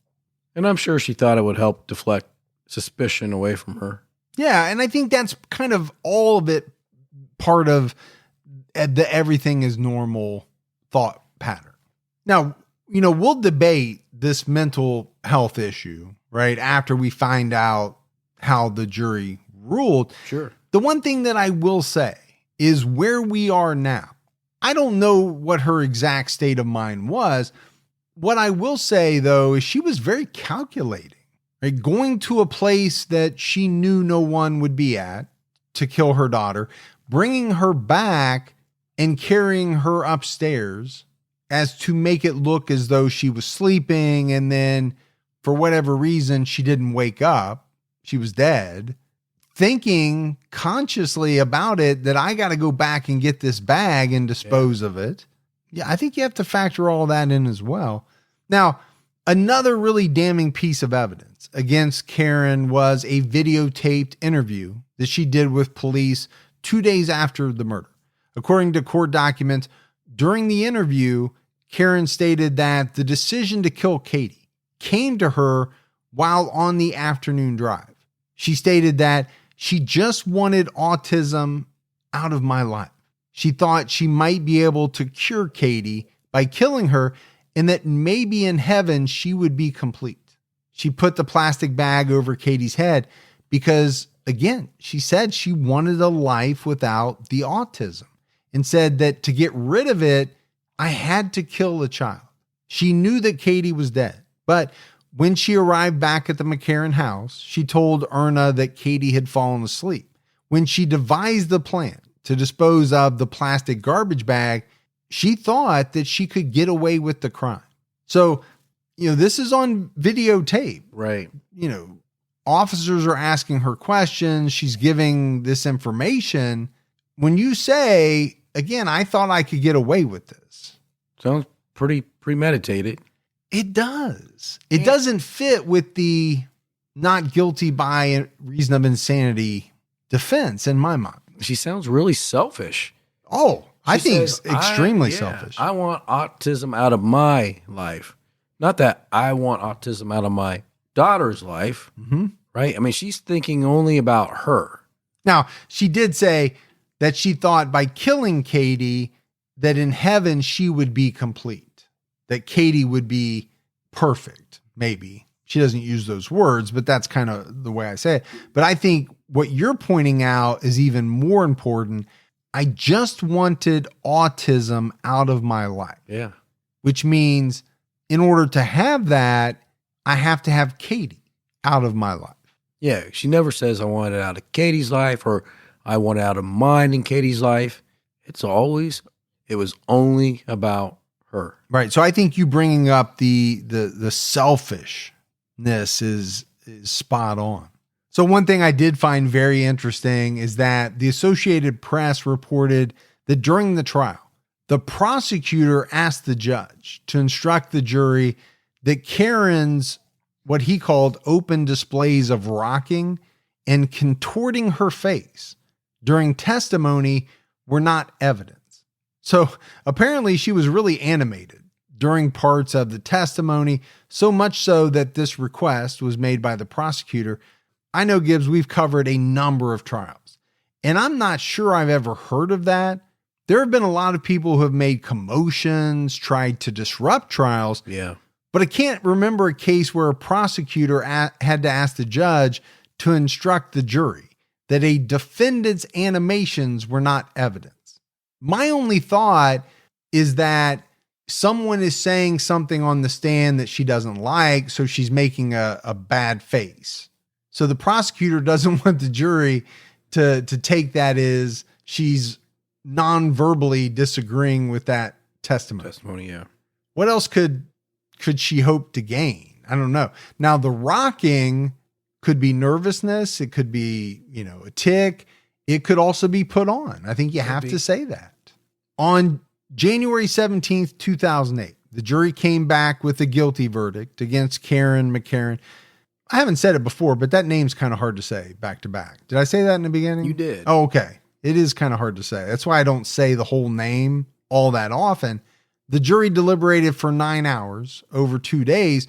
And I'm sure she thought it would help deflect suspicion away from her. Yeah, and I think that's kind of all of it, part of the everything is normal thought pattern. Now, we'll debate this mental health issue, right, after we find out how the jury ruled. Sure. The one thing that I will say is where we are now. I don't know what her exact state of mind was. What I will say, though, is she was very calculating, right? Going to a place that she knew no one would be at to kill her daughter, bringing her back and carrying her upstairs as to make it look as though she was sleeping. And then for whatever reason, she didn't wake up. She was dead. Thinking consciously about it, that I got to go back and get this bag and dispose of it. Yeah, I think you have to factor all that in as well. Now, another really damning piece of evidence against Karen was a videotaped interview that she did with police 2 days after the murder. According to court documents, during the interview, Karen stated that the decision to kill Katie came to her while on the afternoon drive. She stated that she just wanted autism out of my life. She thought she might be able to cure Katie by killing her, and that maybe in heaven she would be complete. She put the plastic bag over Katie's head because, again, she said she wanted a life without the autism, and said that to get rid of it, I had to kill the child. She knew that Katie was dead, but when she arrived back at the McCarron house, she told Erna that Katie had fallen asleep. When she devised the plan to dispose of the plastic garbage bag, she thought that she could get away with the crime. So, this is on videotape. Right. Officers are asking her questions. She's giving this information. When you say, again, I thought I could get away with this. Sounds pretty premeditated. It does. It doesn't fit with the not guilty by reason of insanity defense in my mind. She sounds really selfish. Oh, I think says, extremely selfish. I want autism out of my life. Not that I want autism out of my daughter's life, right? I mean, she's thinking only about her. Now, she did say that she thought by killing Katie that in heaven she would be complete, that Katie would be perfect, maybe. She doesn't use those words, but that's kind of the way I say it. But I think what you're pointing out is even more important. I just wanted autism out of my life. Yeah. Which means in order to have that, I have to have Katie out of my life. Yeah. She never says I want it out of Katie's life or I want it out of mine in Katie's life. It was only about her. Right. So I think you bringing up the selfishness is spot on. So one thing I did find very interesting is that the Associated Press reported that during the trial, the prosecutor asked the judge to instruct the jury that Karen's, what he called open displays of rocking and contorting her face during testimony were not evidence. So apparently she was really animated during parts of the testimony, so much so that this request was made by the prosecutor. I know, Gibbs, we've covered a number of trials, and I'm not sure I've ever heard of that. There have been a lot of people who have made commotions, tried to disrupt trials. Yeah. But I can't remember a case where a prosecutor had to ask the judge to instruct the jury that a defendant's animations were not evidence. My only thought is that someone is saying something on the stand that she doesn't like, so she's making a bad face. So the prosecutor doesn't want the jury to take that as she's non-verbally disagreeing with that testimony. Yeah. What else could she hope to gain? I don't know. Now, the rocking Could be nervousness. It could be, a tick. It could also be put on. I think you have to say that. On January 17th, 2008, the jury came back with a guilty verdict against Karen McCarron. I haven't said it before, but that name's kind of hard to say back to back. Did I say that in the beginning? You did. Oh, okay. It is kind of hard to say. That's why I don't say the whole name all that often. The jury deliberated for 9 hours over 2 days,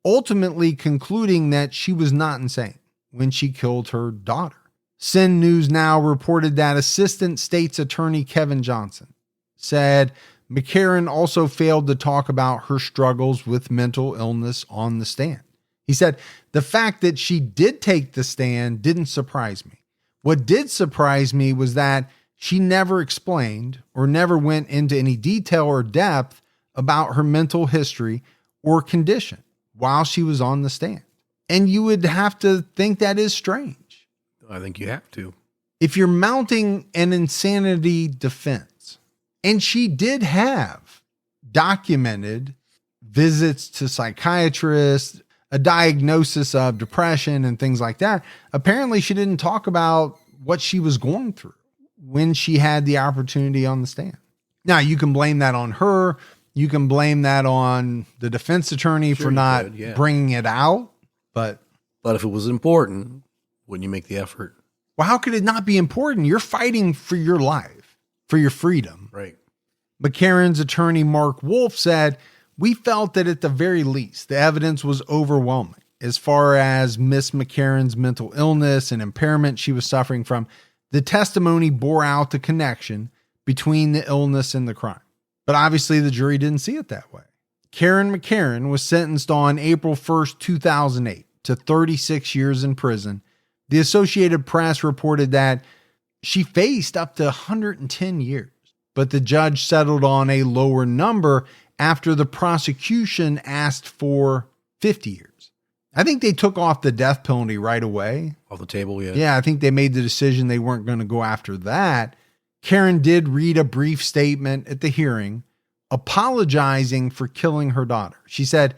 ultimately concluding that she was not insane when she killed her daughter. Sin News Now reported that Assistant State's Attorney Kevin Johnson said McCarron also failed to talk about her struggles with mental illness on the stand. He said, the fact that she did take the stand didn't surprise me. What did surprise me was that she never explained or never went into any detail or depth about her mental history or condition while she was on the stand. And you would have to think that is strange. I think you have to. If you're mounting an insanity defense, and she did have documented visits to psychiatrists, a diagnosis of depression and things like that. Apparently she didn't talk about what she was going through when she had the opportunity on the stand. Now you can blame that on her. You can blame that on the defense attorney for not bringing it out. But if it was important, wouldn't you make the effort? Well, how could it not be important? You're fighting for your life, for your freedom. Right. McCarron's attorney, Mark Wolf, said, we felt that at the very least, the evidence was overwhelming as far as Miss McCarron's mental illness and impairment she was suffering from. The testimony bore out the connection between the illness and the crime. But obviously the jury didn't see it that way. Karen McCarron was sentenced on April 1st, 2008 to 36 years in prison. The Associated Press reported that she faced up to 110 years, but the judge settled on a lower number after the prosecution asked for 50 years. I think they took off the death penalty right away. Off the table, yeah. Yeah, I think they made the decision they weren't going to go after that. Karen did read a brief statement at the hearing, apologizing for killing her daughter. She said,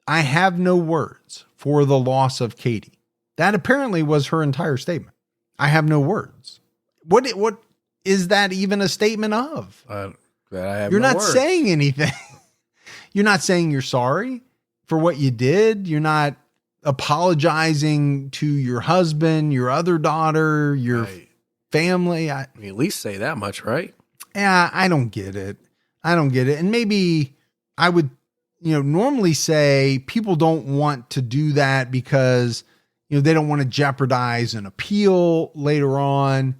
I have no words for the loss of Katie. That apparently was her entire statement. I have no words. What is that even a statement of? You're not saying anything. You're not saying you're sorry for what you did. You're not apologizing to your husband, your other daughter, your family. I mean, at least say that much, right? Yeah, I don't get it. And maybe I would, normally say people don't want to do that because, they don't want to jeopardize an appeal later on.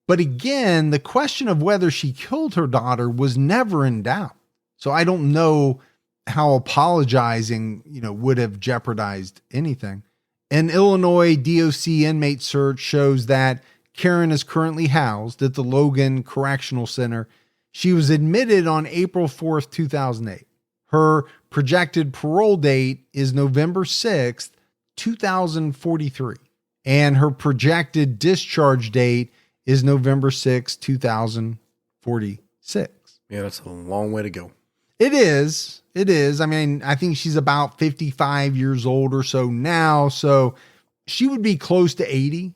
But again, the question of whether she killed her daughter was never in doubt. So I don't know how apologizing, would have jeopardized anything. An Illinois DOC inmate search shows that Karen is currently housed at the Logan Correctional Center. She was admitted on April 4th, 2008. Her projected parole date is November 6th, 2043. And her projected discharge date is November 6th, 2046. Yeah, that's a long way to go. It is. I mean, I think she's about 55 years old or so now. So she would be close to 80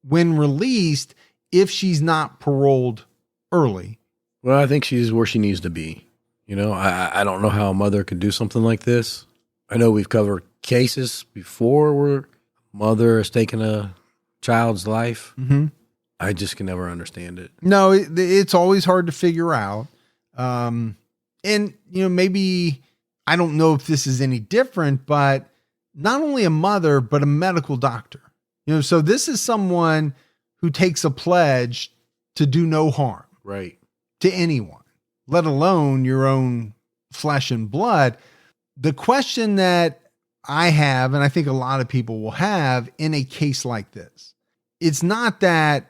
when released if she's not paroled early. Well, I think she's where she needs to be. I don't know how a mother could do something like this. I know we've covered cases before where a mother has taken a child's life. Mm-hmm. I just can never understand it. No, it's always hard to figure out. And, maybe, I don't know if this is any different, but not only a mother, but a medical doctor. So this is someone who takes a pledge to do no harm. Right. To anyone, let alone your own flesh and blood. The question that I have, and I think a lot of people will have in a case like this, it's not that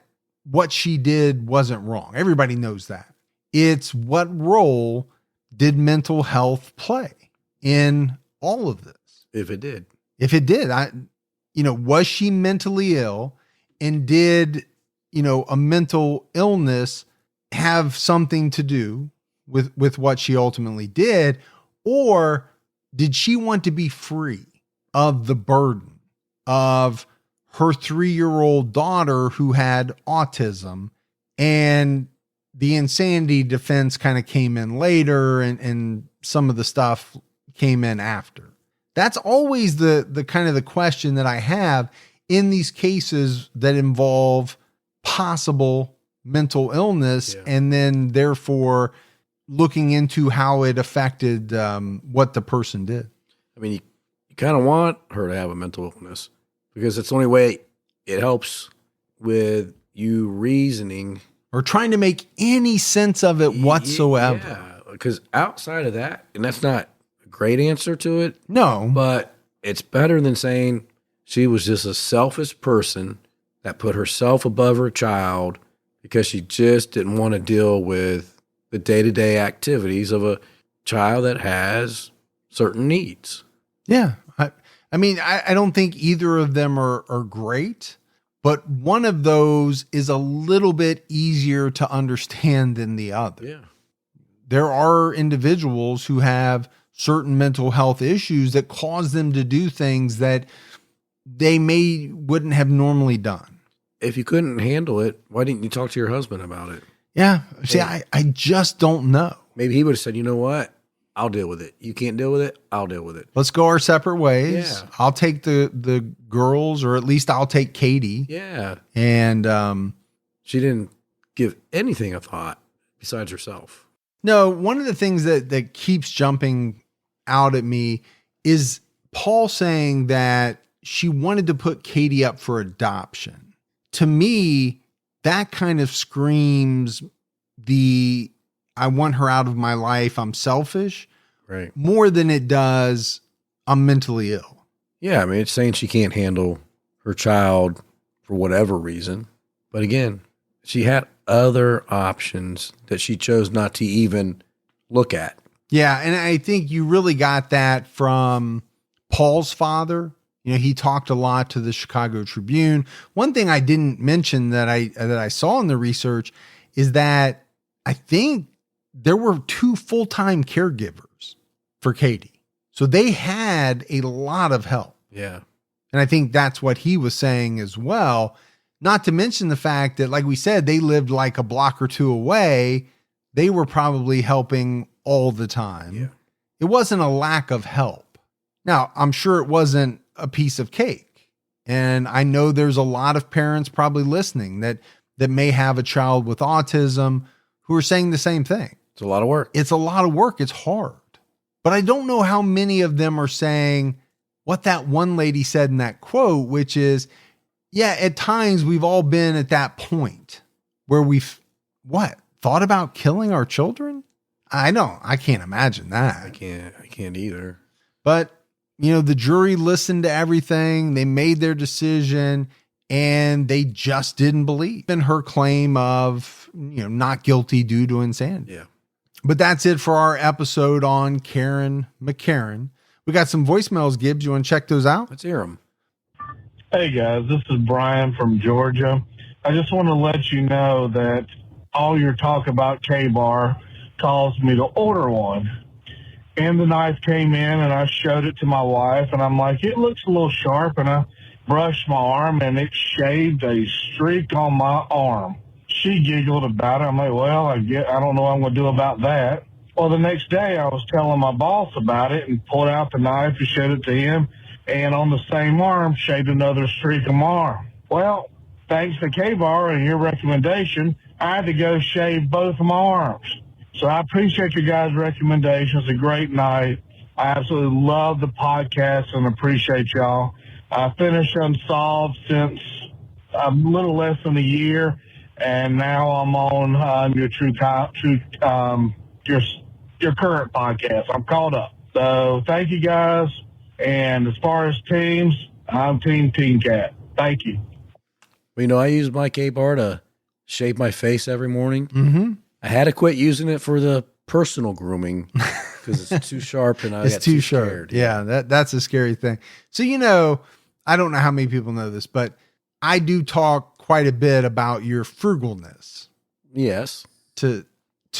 what she did wasn't wrong. Everybody knows that. It's what role did mental health play in all of this? If it did, was she mentally ill, and did, a mental illness have something to do with what she ultimately did? Or did she want to be free of the burden of her 3-year-old daughter who had autism, and the insanity defense kind of came in later, and some of the stuff came in after. That's always the kind of the question that I have in these cases that involve possible mental illness, and then therefore looking into how it affected what the person did. I mean, you kind of want her to have a mental illness because it's the only way it helps with you reasoning or trying to make any sense of it whatsoever. Yeah, because outside of that, and that's not a great answer to it. No. But it's better than saying she was just a selfish person that put herself above her child because she just didn't want to deal with the day-to-day activities of a child that has certain needs. Yeah. I mean, I don't think either of them are great, but one of those is a little bit easier to understand than the other. Yeah. There are individuals who have certain mental health issues that cause them to do things that they wouldn't have normally done. If you couldn't handle it, why didn't you talk to your husband about it? Yeah. See, I just don't know. Maybe he would have said, you know what? I'll deal with it. You can't deal with it. I'll deal with it. Let's go our separate ways. Yeah. I'll take the girls, or at least I'll take Katie. Yeah. And she didn't give anything a thought besides herself. No, one of the things that keeps jumping out at me is Paul saying that she wanted to put Katie up for adoption. To me, that kind of screams I want her out of my life, I'm selfish, right? More than it does I'm mentally ill. Yeah, I mean, it's saying she can't handle her child for whatever reason. But again, she had other options that she chose not to even look at. Yeah, and I think you really got that from Paul's father. You know, he talked a lot to the Chicago Tribune. One thing I didn't mention that I saw in the research is that I think there were 2 full-time caregivers for Katie. So they had a lot of help. Yeah. And I think that's what he was saying as well. Not to mention the fact that, like we said, they lived like a block or 2 away. They were probably helping all the time. Yeah. It wasn't a lack of help. Now, I'm sure it wasn't a piece of cake. And I know there's a lot of parents probably listening that may have a child with autism who are saying the same thing. It's a lot of work. It's a lot of work. It's hard. But I don't know how many of them are saying what that one lady said in that quote, which is, yeah, at times we've all been at that point where we've thought about killing our children? I can't imagine that. I can't either. But, you know, the jury listened to everything. They made their decision, and they just didn't believe in her claim of, you know, not guilty due to insanity. Yeah. But that's it for our episode on Karen McCarron. We got some voicemails, Gibbs. You want to check those out? Let's hear them. Hey, guys. This is Brian from Georgia. I just want to let you know that all your talk about K-Bar caused me to order one. And the knife came in, and I showed it to my wife, and I'm like, it looks a little sharp, and I brushed my arm, and it shaved a streak on my arm. She giggled about it. I'm like, well, I don't know what I'm going to do about that. Well, the next day I was telling my boss about it and pulled out the knife and showed it to him. And on the same arm, shaved another streak on my arm. Well, thanks to K-Bar and your recommendation, I had to go shave both of my arms. So I appreciate your guys' recommendations. It's a great night. I absolutely love the podcast and appreciate y'all. I finished Unsolved since a little less than a year. And now I'm on your your current podcast. I'm caught up. So thank you guys. And as far as teams, I'm Team Cat. Thank you. Well, you know, I use my K-Bar to shave my face every morning. Mm-hmm. I had to quit using it for the personal grooming because it's too sharp and I got too sharp. scared. Yeah, that's a scary thing. So, you know, I don't know how many people know this, but I do talk quite a bit about your frugalness. Yes. To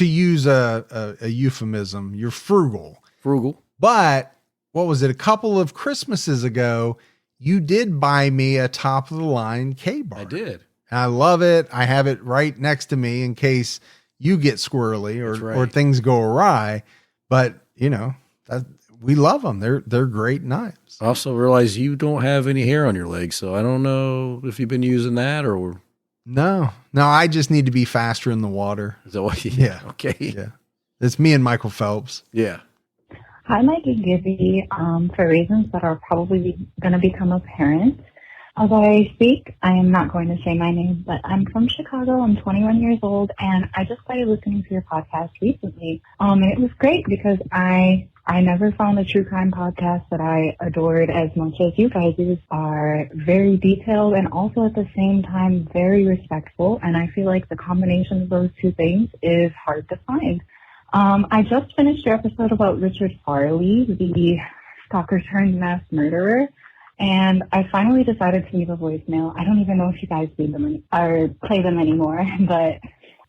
use a euphemism, you're frugal. Frugal. But what was it? A couple of Christmases ago, you did buy me a top of the line K-bar. I did. And I love it. I have it right next to me in case you get squirrely or things go awry. But we love them. They're great knives. I also realize you don't have any hair on your legs, so I don't know if you've been using that or. No, I just need to be faster in the water. Is that what yeah. Okay. Yeah. It's me and Michael Phelps. Yeah. Hi, Mike and Gibby. For reasons that are probably going to become apparent as I speak, I am not going to say my name, but I'm from Chicago. I'm 21 years old, and I just started listening to your podcast recently. And it was great because I never found a true crime podcast that I adored as much as you guys are very detailed and also at the same time very respectful. And I feel like the combination of those two things is hard to find. I just finished your episode about Richard Farley, the stalker turned mass murderer, and I finally decided to leave a voicemail. I don't even know if you guys leave them or play them anymore, but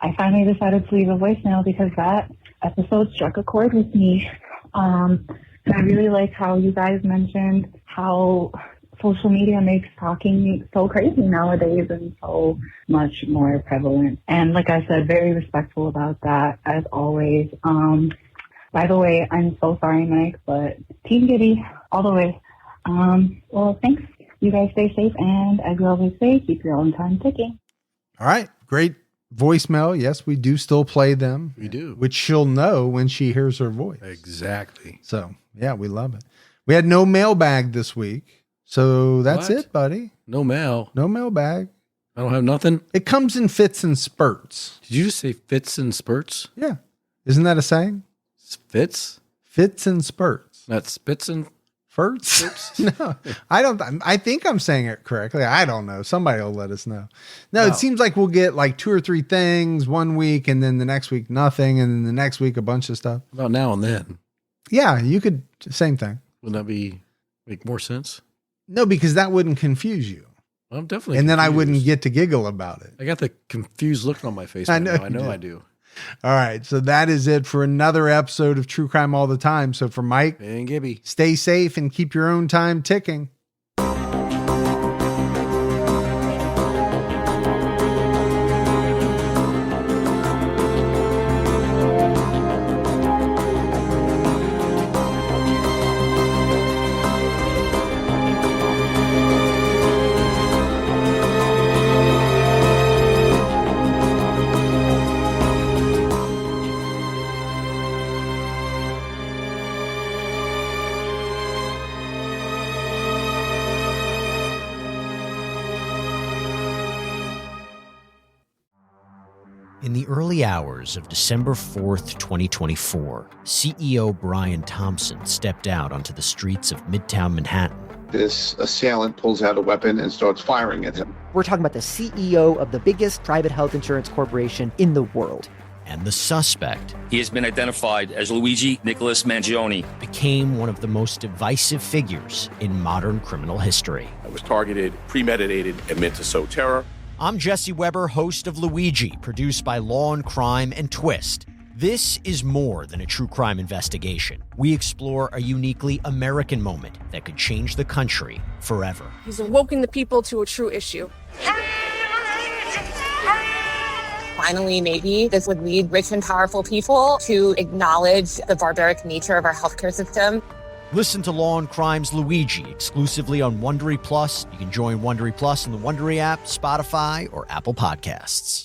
I finally decided to leave a voicemail because that episode struck a chord with me. And I really like how you guys mentioned how social media makes talking so crazy nowadays and so much more prevalent. And like I said, very respectful about that as always. By the way, I'm so sorry, Mike, but Team Gibby all the way. Well, thanks. You guys stay safe, and as we always say, keep your own time ticking. All right. Great voicemail. Yes, we do still play them. We do. Which she'll know when she hears her voice. Exactly. So, yeah, we love it. We had no mailbag this week. So that's What? it, buddy. No mail. No mailbag. I don't have nothing. It comes in fits and spurts. Did you just say fits and spurts? Yeah. Isn't that a saying? Fits? Fits and spurts. Not spits and Furts? No, I don't. I think I'm saying it correctly. I don't know. Somebody will let us know. No, it seems like we'll get like 2 or 3 things one week, and then the next week nothing, and then the next week a bunch of stuff. about now and then. Yeah, you could. Same thing. Wouldn't that make more sense? No, because that wouldn't confuse you, I'm definitely and then I wouldn't confused. get to giggle about it. I got the confused look on my face. I Right know now. I you know do. I do. All right, so that is it for another episode of True Crime All the Time. So for Mike, And Gibby. stay safe and keep your own time ticking. In the early hours of December 4th, 2024, CEO Brian Thompson stepped out onto the streets of Midtown Manhattan. This assailant pulls out a weapon and starts firing at him. We're talking about the CEO of the biggest private health insurance corporation in the world. And the suspect He has been identified as Luigi Nicholas Mangione. became one of the most divisive figures in modern criminal history. It was targeted, premeditated, and meant to sow terror. I'm Jesse Weber, host of Luigi, produced by Law and Crime and Twist. This is more than a true crime investigation. We explore a uniquely American moment that could change the country forever. He's awoken the people to a true issue. Finally, maybe this would lead rich and powerful people to acknowledge the barbaric nature of our healthcare system. Listen to Law and Crime's Luigi exclusively on Wondery Plus. You can join Wondery Plus in the Wondery app, Spotify, or Apple Podcasts.